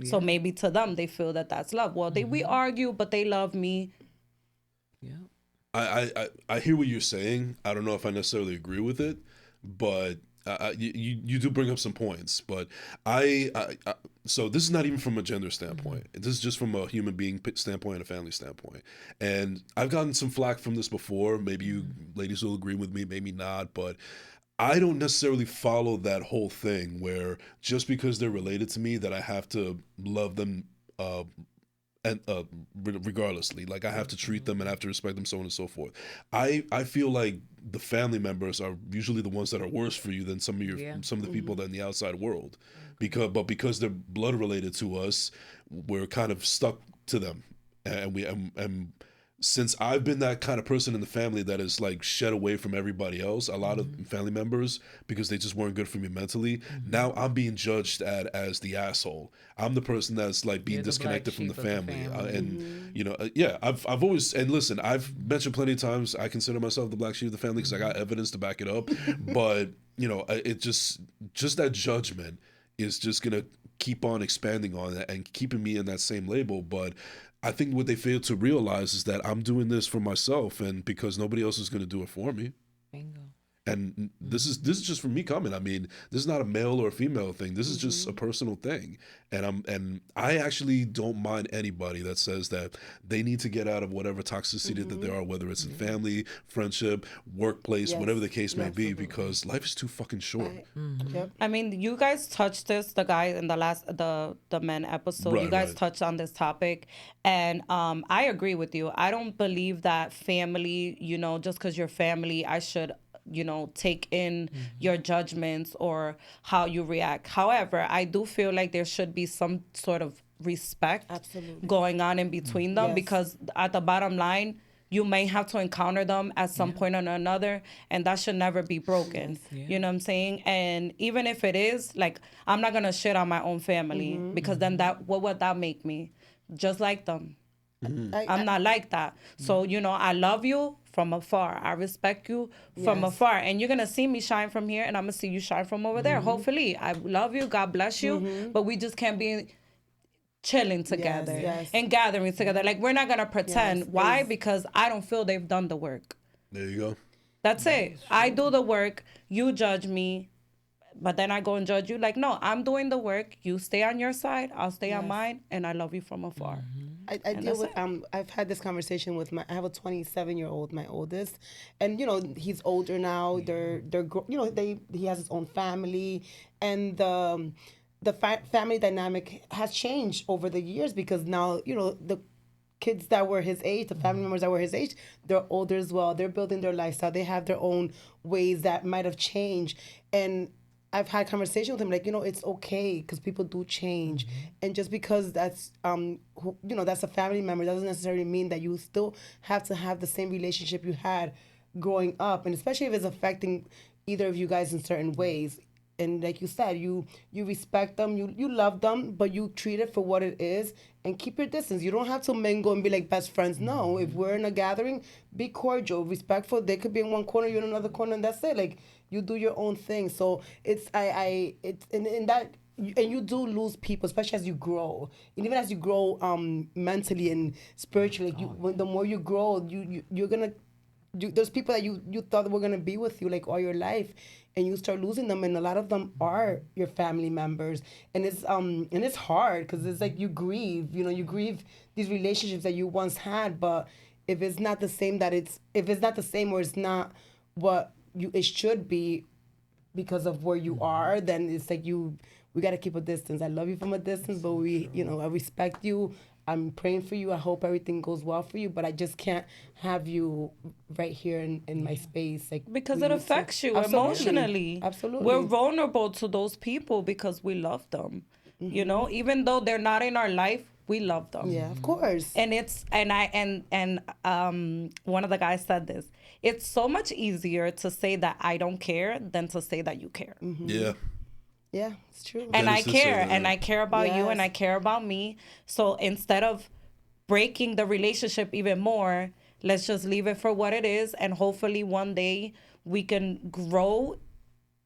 So maybe to them, they feel that that's love. Well, we argue, but they love me. Yeah. I hear what you're saying. I don't know if I necessarily agree with it, but you do bring up some points. But so this is not even from a gender standpoint. This is just from a human being standpoint and a family standpoint. And I've gotten some flack from this before. Maybe you ladies will agree with me, maybe not. But I don't necessarily follow that whole thing where just because they're related to me that I have to love them and regardlessly, like I have to treat them and I have to respect them, so on and so forth. I feel like the family members are usually the ones that are worse for you than some of the people in the outside world, because they're blood related to us, we're kind of stuck to them, and since I've been that kind of person in the family that is like shed away from everybody else, a lot of family members, because they just weren't good for me mentally, now I'm being judged as the asshole. I'm the person that's like being You're the disconnected black from the sheep of the family. family. And, you know, I've always, and listen, I've mentioned plenty of times, I consider myself the black sheep of the family because I got evidence to back it up. But, you know, it just that judgment is just going to keep on expanding on that and keeping me in that same label. But I think what they fail to realize is that I'm doing this for myself, and because nobody else is going to do it for me. Bingo. And this is just from me coming. I mean, this is not a male or a female thing. This is just a personal thing. And I actually don't mind anybody that says that they need to get out of whatever toxicity that they are, whether it's in family, friendship, workplace, Yes. whatever the case may be, because life is too fucking short. Yep. I mean, you guys touched this, the guy in the last, the men episode, you Right, guys right. touched on this topic. And I agree with you. I don't believe that family, you know, just because you're family, I should, you know, take in your judgments or how you react. However, I do feel like there should be some sort of respect Absolutely. going on in between them, Yes. because at the bottom line, you may have to encounter them at some point or another, and that should never be broken. You know what I'm saying? And even if it is, like, I'm not gonna shit on my own family, because then what would that make me? Just like them. I'm not like that. So, you know, I love you from afar. I respect you from Yes. afar. And you're going to see me shine from here, and I'm going to see you shine from over there. Hopefully. I love you. God bless you. But we just can't be chilling together yes. and gathering together. Like, we're not going to pretend. Yes, Why? is- Because I don't feel they've done the work. There you go. That's it. I do the work. You judge me. But then I go and judge you. Like, no, I'm doing the work. You stay on your side. I'll stay on Yes. mine. And I love you from afar. I deal that's with I've had this conversation with I have a 27-year-old, my oldest, and you know he's older now. You know he has his own family, and the family dynamic has changed over the years, because now you know the kids that were his age, the family members that were his age, they're older as well. They're building their lifestyle. They have their own ways that might have changed, and I've had conversation with him, like, you know, it's okay because people do change, and just because that's you know, that's a family member doesn't necessarily mean that you still have to have the same relationship you had growing up, and especially if it's affecting either of you guys in certain ways. And like you said, you respect them, you love them, but you treat it for what it is, and keep your distance. You don't have to mingle and be like best friends. No, if we're in a gathering, be cordial, respectful. They could be in one corner, you're in another corner, and that's it. Like, you do your own thing. So it's it's in that. And you do lose people, especially as you grow, and even as you grow mentally and spiritually. Like when the more you grow, you're gonna there's people that you thought were gonna be with you like all your life, and you start losing them, and a lot of them are your family members, and it's hard because it's like you grieve, you grieve these relationships that you once had, but if it's not the same, if it's not the same, or it's not what it should be because of where you are, then it's like we got to keep a distance. I love you from a distance, but I respect you. I'm praying for you. I hope everything goes well for you, but I just can't have you right here in my space. Like, Because we it need to- affects you Absolutely. emotionally. Absolutely. We're vulnerable to those people because we love them. You know, even though they're not in our life, we love them. Yeah, of course. And it's one of the guys said this. It's so much easier to say that I don't care than to say that you care. Yeah. Yeah, it's true. And That I is to say care, that. and I care about you, and Yes. I care about me. So instead of breaking the relationship even more, let's just leave it for what it is, and hopefully one day we can grow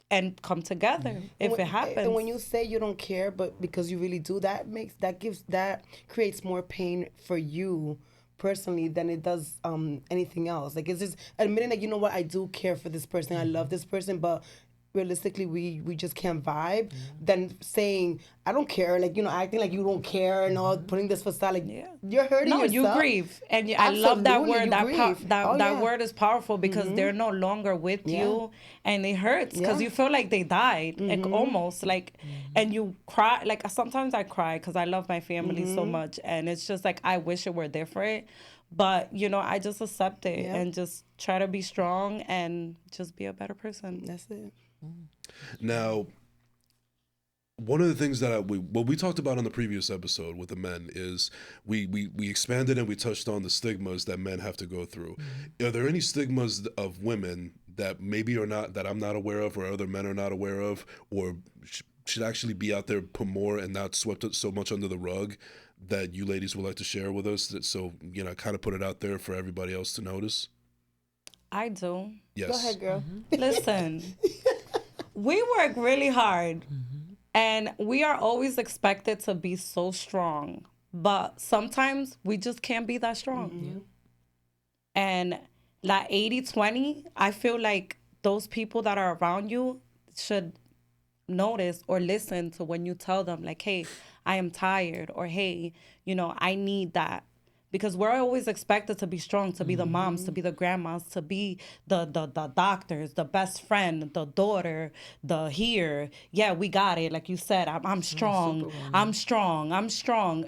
and come together if it happens. And when you say you don't care, but because you really do, that creates more pain for you personally than it does anything else. Like, it's just admitting that, you know what, I do care for this person, I love this person, but realistically we just can't vibe, then saying I don't care, like, acting like you don't care and all, putting this facade, like, you're hurting No, yourself. you grieve, and I love that Absolutely, word. you That grieve. that Oh, that yeah. word is powerful because they're no longer with you, and it hurts because Yeah. you feel like they died, like almost like, and you cry. Like, sometimes I cry because I love my family so much, and it's just like I wish it were different, but I just accept it and just try to be strong and just be a better person. That's it. Now, one of the things that we talked about on the previous episode with the men is we expanded and we touched on the stigmas that men have to go through. Are there any stigmas of women that maybe are not, that I'm not aware of, or other men are not aware of, or should actually be out there, put more and not swept it so much under the rug, that you ladies would like to share with us, that so kind of put it out there for everybody else to notice? I do. Yes. Go ahead, girl. Listen, we work really hard, and we are always expected to be so strong, but sometimes we just can't be that strong. And like 80-20, I feel like those people that are around you should notice or listen to when you tell them, like, hey, I am tired, or hey, I need that. Because we're always expected to be strong, to be the moms, to be the grandmas, to be the doctors, the best friend, the daughter, the here. Yeah, we got it. Like you said, I'm strong. I'm strong. I'm strong.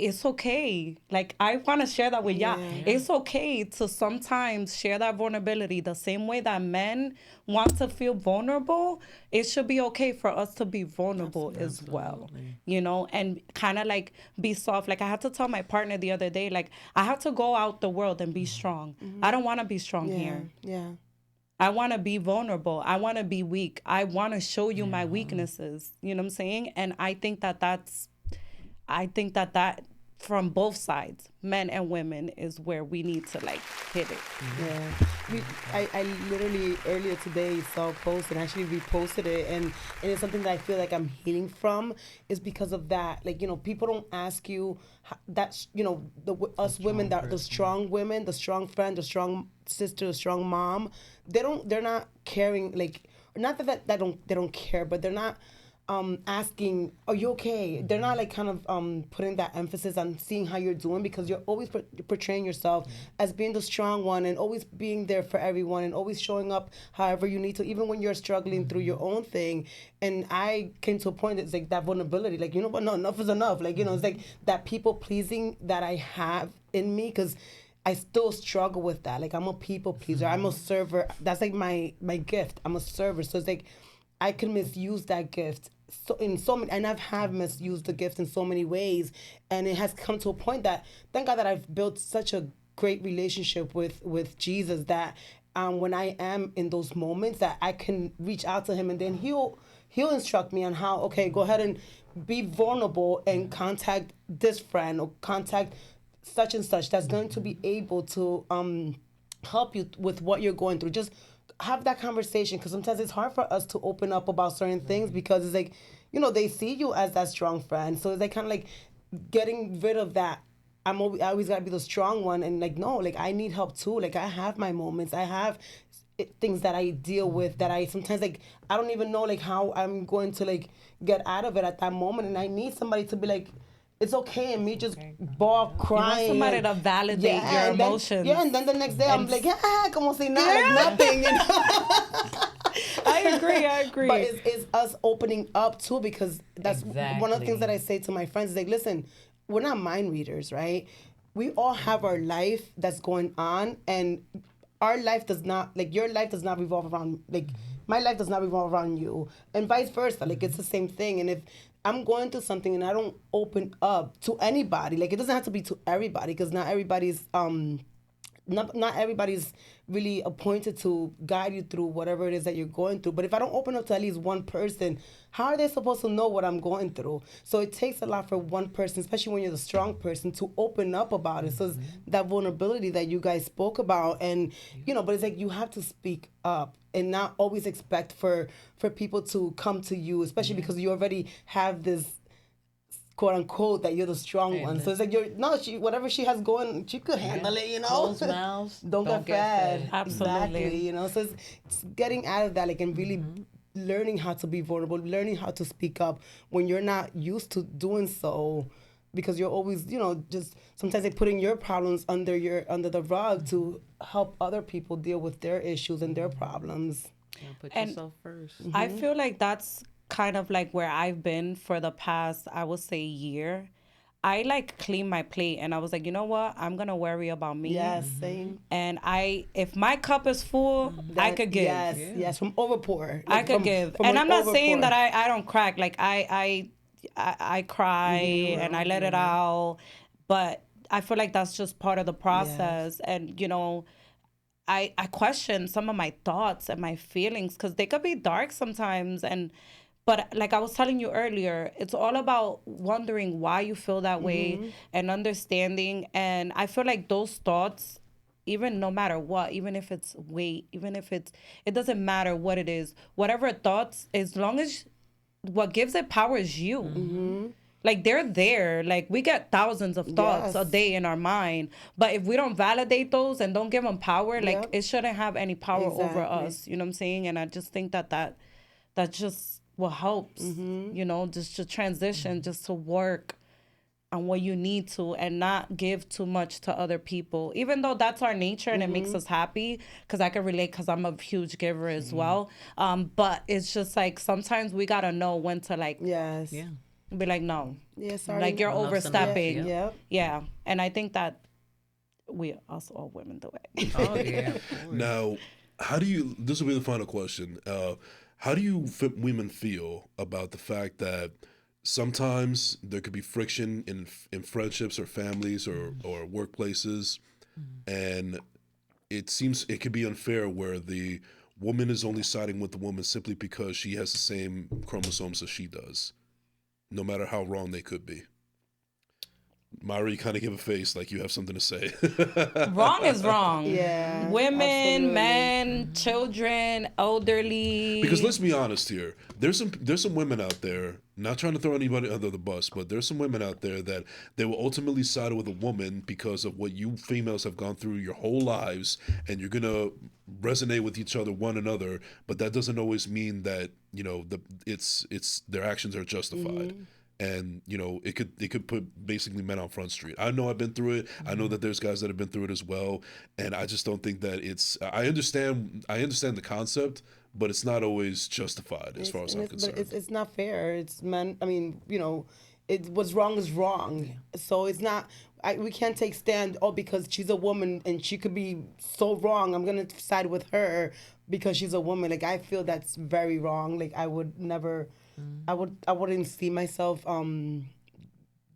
it's okay. Like, I want to share that with y'all. It's okay to sometimes share that vulnerability the same way that men want to feel vulnerable. It should be okay for us to be vulnerable as well, you know, and kind of like be soft. Like, I had to tell my partner the other day, like, I have to go out the world and be strong. I don't want to be strong here. Yeah. I want to be vulnerable. I want to be weak. I want to show you my weaknesses. You know what I'm saying? And I think that from both sides, men and women, is where we need to like hit it. Yeah, I literally earlier today saw a post and actually reposted it, and it's something that I feel like I'm healing from, is because of that. Like, you know, people don't ask you that, you know, us women, that the strong women, the strong friend, the strong sister, the strong mom, they're not caring, like, not that they don't care, but they're not asking, are you okay? They're not like kind of putting that emphasis on seeing how you're doing, because you're always portraying yourself as being the strong one and always being there for everyone and always showing up however you need to, even when you're struggling through your own thing. And I came to a point that's like that vulnerability, like, you know what, no, enough is enough. Like, you know, it's like that people pleasing that I have in me, because I still struggle with that. Like, I'm a people pleaser. I'm a server. That's like my gift. I'm a server. So it's like I can misuse that gift in so many, and have misused the gift in so many ways, and it has come to a point that, thank God that I've built such a great relationship with Jesus, that when I am in those moments, that I can reach out to him, and then he'll instruct me on how, okay, go ahead and be vulnerable and contact this friend or contact such and such that's going to be able to help you with what you're going through. Just have that conversation, because sometimes it's hard for us to open up about certain things, because it's like, you know, they see you as that strong friend, so it's like kind of like getting rid of that. I always gotta be the strong one, and like, no, like, I need help too. Like, I have my moments, I have things that I deal with, that I sometimes, like, I don't even know like how I'm going to like get out of it at that moment, and I need somebody to be like, it's okay, and me just bawl crying. You want somebody to validate your emotions. And then the next day I'm like, como si nada, like nothing, you know. I agree. But it's us opening up too, because that's one of the things that I say to my friends is like, listen, we're not mind readers, right? We all have our life that's going on, and our life does not, like, your life does not revolve around, like, my life does not revolve around you, and vice versa. Like, it's the same thing. And if I'm going through something and I don't open up to anybody, like, it doesn't have to be to everybody, because not everybody's not everybody's really appointed to guide you through whatever it is that you're going through. But if I don't open up to at least one person, how are they supposed to know what I'm going through? So it takes a lot for one person, especially when you're the strong person, to open up about it. So it's that vulnerability that you guys spoke about. And, you know, but it's like you have to speak up and not always expect for people to come to you, especially because you already have this quote unquote that you're the strong one. So it's like whatever she has going, she could handle it, you know. Closed mouths don't get fed. Absolutely. Exactly, you know. So it's getting out of that, like, and really learning how to be vulnerable, learning how to speak up when you're not used to doing so, because you're always, you know, just sometimes they putting your problems under the rug to help other people deal with their issues and their problems. Put yourself first. I feel like that's kind of like where I've been for the past, I would say, year. I like clean my plate, and I was like, you know what? I'm gonna worry about me. Yes, same. And if my cup is full, I could give. Yes, from overpour. I could give. And I'm not saying that I don't crack. Like, I cry and I let it out, but I feel like that's just part of the process. And, you know, I question some of my thoughts and my feelings, because they could be dark sometimes. But like I was telling you earlier, it's all about wondering why you feel that way and understanding. And I feel like those thoughts, even no matter what, even if it's weight, even if it doesn't matter what it is, whatever thoughts, as long as what gives it power is you. Like, they're there. Like, we get thousands of thoughts a day in our mind. But if we don't validate those and don't give them power, like, it shouldn't have any power over us. You know what I'm saying? And I just think that just what helps, you know, just to transition, just to work on what you need to, and not give too much to other people, even though that's our nature and it makes us happy, because I can relate, because I'm a huge giver as well. But it's just like sometimes we gotta know when to, like, Be like, no, Yeah, sorry. like you're Enough's enough, overstepping. yeah. Yeah, and I think that we also all women do it. Oh yeah. Now, how do you? This will be the final question. How do you women feel about the fact that sometimes there could be friction in friendships or families or workplaces, and it seems it could be unfair where the woman is only siding with the woman simply because she has the same chromosomes as she does, no matter how wrong they could be. Mayra, you kind of give a face like you have something to say. Wrong is wrong. Yeah, Women, absolutely. men, children, elderly. Because let's be honest here, there's some women out there. Not trying to throw anybody under the bus, but there's some women out there that they will ultimately side with a woman because of what you females have gone through your whole lives, and you're gonna resonate with each other, one another. But that doesn't always mean that it's their actions are justified. And it could put basically men on Front Street. I know I've been through it. I know that there's guys that have been through it as well, and I just don't think that it's. I understand the concept, but it's not always justified as far as I'm concerned. But it's not fair. It's men. I mean, what's wrong is wrong. So it's not. We can't take stand. Oh, because she's a woman and she could be so wrong. I'm gonna side with her because she's a woman. Like, I feel that's very wrong. Like, I would never. I wouldn't see myself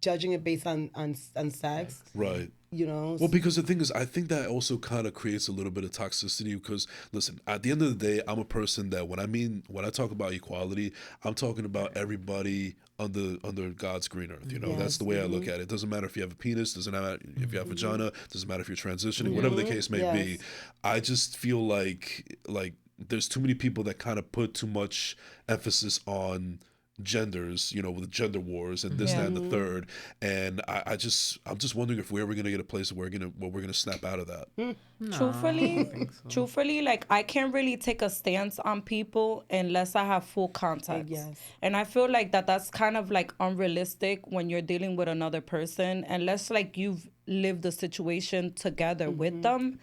judging it based on sex. Right. Well, because the thing is, I think that also kind of creates a little bit of toxicity because, listen, at the end of the day, I'm a person that when I talk about equality, I'm talking about everybody under God's green earth. That's the way I look at it. It doesn't matter if you have a penis, doesn't matter if you have a vagina, doesn't matter if you're transitioning, whatever the case may be. I just feel like there's too many people that kind of put too much emphasis on genders, with gender wars and this, that, and the third. And I'm just wondering if we're ever gonna get a place where we're gonna snap out of that. No, truthfully, like, I can't really take a stance on people unless I have full context. Yes. And I feel like that's kind of like unrealistic when you're dealing with another person, unless like you've lived the situation together with them.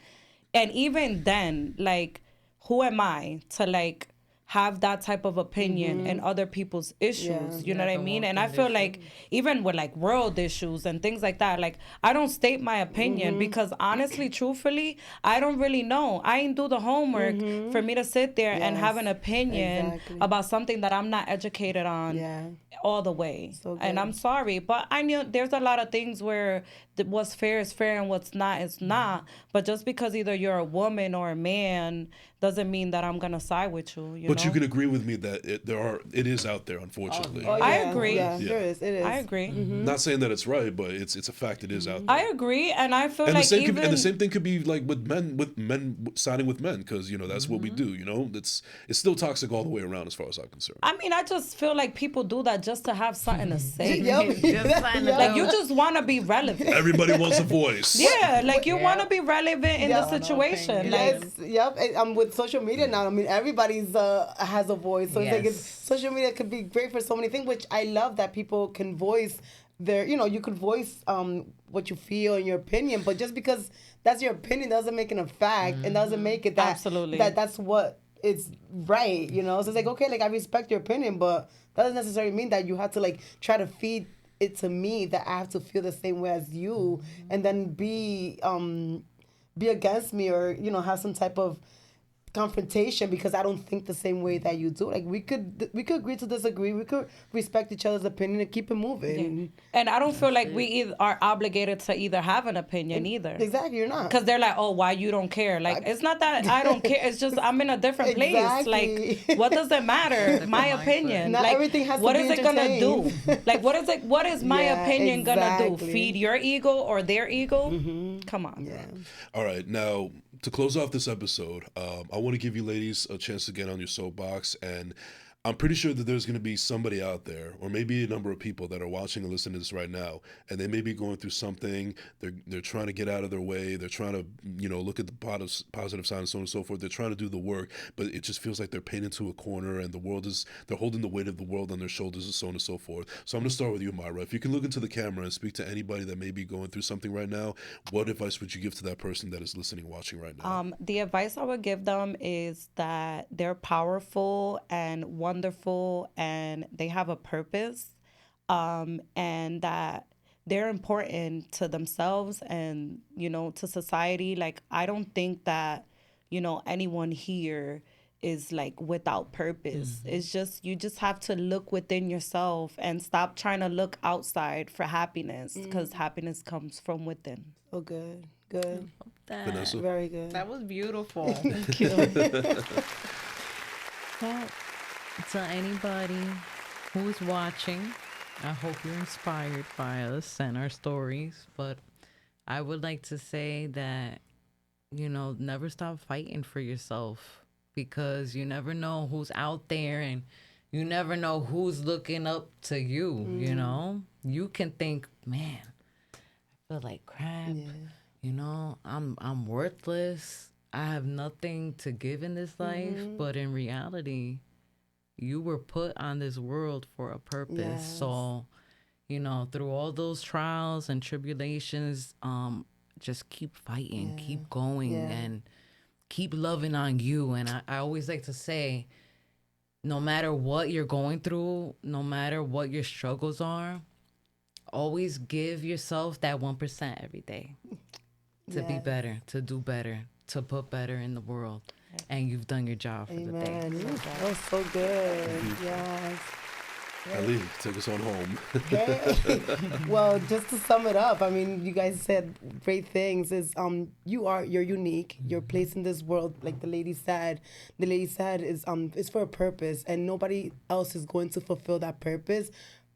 And even then, like, who am I to like have that type of opinion and other people's issues? You know what I mean? And I feel like even with like world issues and things like that, like, I don't state my opinion because honestly, truthfully, I don't really know. I ain't do the homework for me to sit there and have an opinion about something that I'm not educated on all the way. And I'm sorry, but I knew there's a lot of things where what's fair is fair and what's not is not. But just because either you're a woman or a man doesn't mean that I'm gonna side with you. But you can agree with me that it is out there, unfortunately. I agree. Yeah, there is. It is. I agree. Not saying that it's right, but it's a fact. It is out there. I agree, and I feel And like the same thing could be like with men siding with men, because that's what we do. It's still toxic all the way around as far as I'm concerned. I mean, I just feel like people do that just to have something to say. Yep. Like, you just want to be relevant. Everybody wants a voice. Yeah, like you want to be relevant in the situation. Like, Yep. And I'm with social media now. I mean, everybody's has a voice. So it's like social media could be great for so many things, which I love that people can voice their. You could voice what you feel and your opinion, but just because that's your opinion doesn't make it a fact and doesn't make it that Absolutely. that's what it's right. So it's like, okay, like, I respect your opinion, but that doesn't necessarily mean that you have to like try to feed it to me that I have to feel the same way as you and then be against me or have some type of confrontation because I don't think the same way that you do. Like, we could agree to disagree. We could respect each other's opinion and keep it moving. and I don't feel like we are obligated to either have an opinion either. Exactly, you're not. Because they're like, oh, why you don't care? Like, it's not that I don't care. It's just I'm in a different place. Exactly. Like, what does it matter? My opinion. Not like, everything has to what be is it gonna do? entertained. Like, what is my opinion gonna do? exactly. Feed your ego or their ego? Come on. Yeah. All right, now to close off this episode, I want to give you ladies a chance to get on your soapbox, and I'm pretty sure that there's going to be somebody out there, or maybe a number of people that are watching and listening to this right now, and they may be going through something. They're trying to get out of their way. They're trying to look at the positive side and so on and so forth. They're trying to do the work, but it just feels like they're painted into a corner, and they're holding the weight of the world on their shoulders and so on and so forth. So I'm going to start with you, Mayra. If you can look into the camera and speak to anybody that may be going through something right now, what advice would you give to that person that is listening, watching right now? The advice I would give them is that they're powerful and wonderful and they have a purpose. and that they're important to themselves and, to society. Like, I don't think that, anyone here is like without purpose. It's just, you just have to look within yourself and stop trying to look outside for happiness, because happiness comes from within. Oh, good. Good. Vanessa? Very good. That was beautiful. Thank you. Well, to anybody who's watching, I hope you're inspired by us and our stories. But I would like to say that, never stop fighting for yourself, because you never know who's out there and you never know who's looking up to you, You can think, man, I feel like crap. Yeah. I'm worthless. I have nothing to give in this life. But in reality, you were put on this world for a purpose. Yes. So, through all those trials and tribulations, just keep fighting, keep going, and keep loving on you. And I always like to say, no matter what you're going through, no matter what your struggles are, always give yourself that 1% every day to be better, to do better, to put better in the world. And you've done your job for the day. Amen. That was so good. Yes. Ali, take us on home. Hey. Well, just to sum it up, I mean, you guys said great things. You're unique. Your place in this world, like the lady said. The lady said is for a purpose, and nobody else is going to fulfill that purpose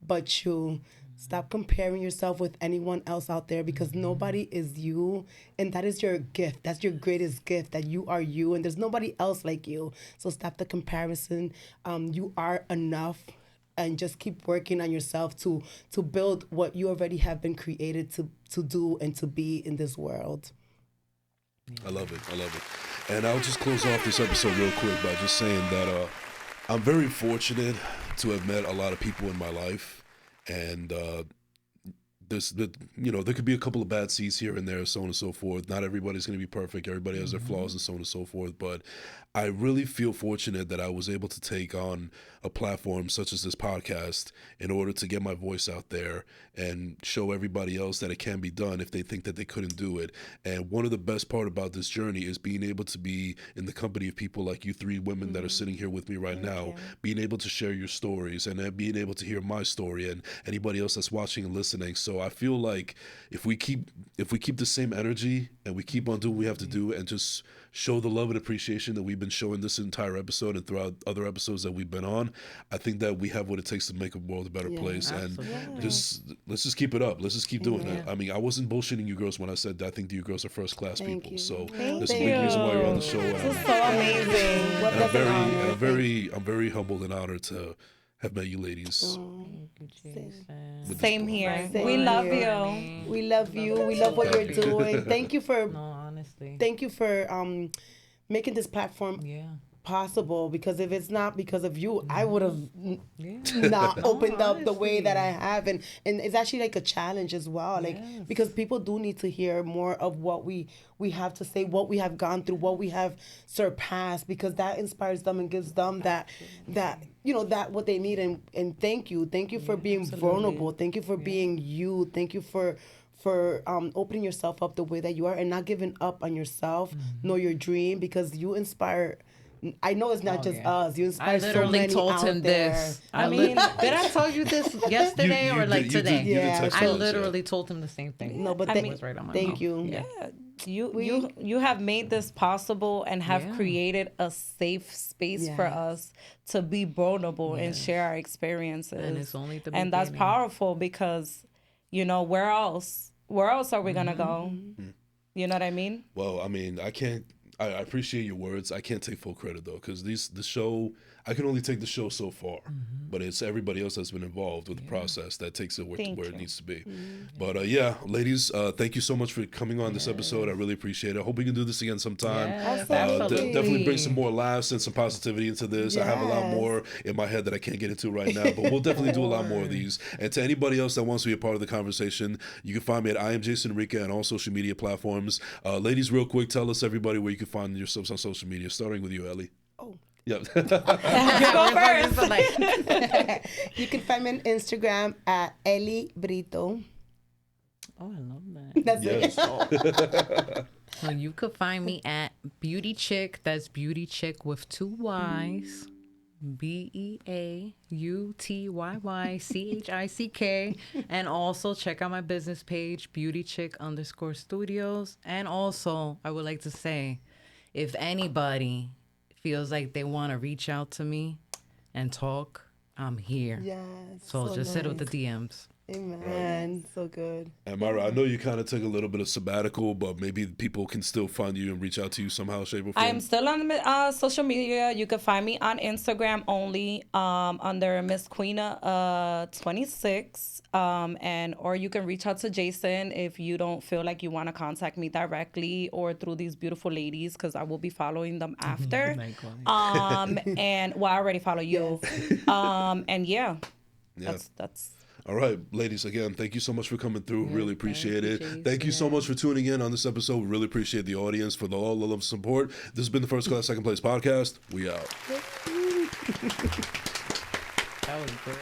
but you. Stop comparing yourself with anyone else out there, because nobody is you, and that is your gift. That's your greatest gift, that you are you, and there's nobody else like you. So stop the comparison. You are enough, and just keep working on yourself to build what you already have been created to do and to be in this world. I love it. And I'll just close off this episode real quick by just saying that I'm very fortunate to have met a lot of people in my life. And there could be a couple of bad seeds here and there, so on and so forth. Not everybody's going to be perfect. Everybody has their flaws and so on and so forth. But I really feel fortunate that I was able to take on a platform such as this podcast in order to get my voice out there and show everybody else that it can be done if they think that they couldn't do it. And one of the best part about this journey is being able to be in the company of people like you three women that are sitting here with me right now, being able to share your stories and then being able to hear my story and anybody else that's watching and listening. So I feel like if we keep the same energy and we keep on doing what we have to do and just show the love and appreciation that we've been showing this entire episode and throughout other episodes that we've been on, I think that we have what it takes to make a world a better place. Absolutely. And let's just keep it up. Let's just keep doing it. I mean, I wasn't bullshitting you girls when I said that I think that you girls are first class people. You. So Thank that's a you. big reason why you're on the show. This is so amazing. I'm very humbled and honored to have met you ladies. Same here. Same We love here. you. We love you. We love what you're doing. Thank you for Honestly. Thank you for making this platform possible, because if it's not because of you, I would have not opened up the way that I have, and it's actually like a challenge as well, like because people do need to hear more of what we have to say, what we have gone through, what we have surpassed, because that inspires them and gives them that what they need. And thank you for being vulnerable, thank you for being you, thank you for opening yourself up the way that you are and not giving up on yourself nor your dream, because you inspire. I know it's not just us. You inspire so literally many told out him there. this. Did I tell you this yesterday or like today? You did text I us, literally told him the same thing. No, but It was right on my thank mouth. you. Yeah. You have made this possible and have created a safe space for us to be vulnerable and share our experiences. And it's only the and that's beginning. powerful, because where else are we gonna go? You know what I mean? Well, I mean, I appreciate your words. I can't take full credit though, because the show, I can only take the show so far, but it's everybody else that's been involved with the process that takes it where it needs to be. But ladies, thank you so much for coming on this episode. I really appreciate it. I hope we can do this again sometime. Absolutely. Definitely bring some more laughs and some positivity into this. I have a lot more in my head that I can't get into right now, but we'll definitely do a lot more of these. And to anybody else that wants to be a part of the conversation, you can find me at I am Jason Enrique on all social media platforms. Ladies, real quick, tell us everybody where you can find yourselves on social media, starting with you, Ellie. Yep. You go first. You can find me on Instagram at Eli Brito. Oh, I love that. That's Yes. it. So you could find me at Beauty Chick. That's Beauty Chick with 2 Y's. BeaUTYYCHICK. And also check out my business page, BeautyChick_studios. And also, I would like to say, if anybody feels like they want to reach out to me and talk, I'm here. Yes. So just hit with the nice. DMs. Amen. So good. And Mayra, I know you kind of took a little bit of sabbatical, but maybe people can still find you and reach out to you somehow, shape, or form. I am still on social media. You can find me on Instagram only under Miss Queena 26, or you can reach out to Jason if you don't feel like you want to contact me directly or through these beautiful ladies, because I will be following them after. And well, I already follow you. And yeah, that's. All right, ladies, again, thank you so much for coming through. Really appreciate it. Jason. Thank you so much for tuning in on this episode. We really appreciate the audience for all the love and support. This has been the First Class, Second Place podcast. We out. That was great.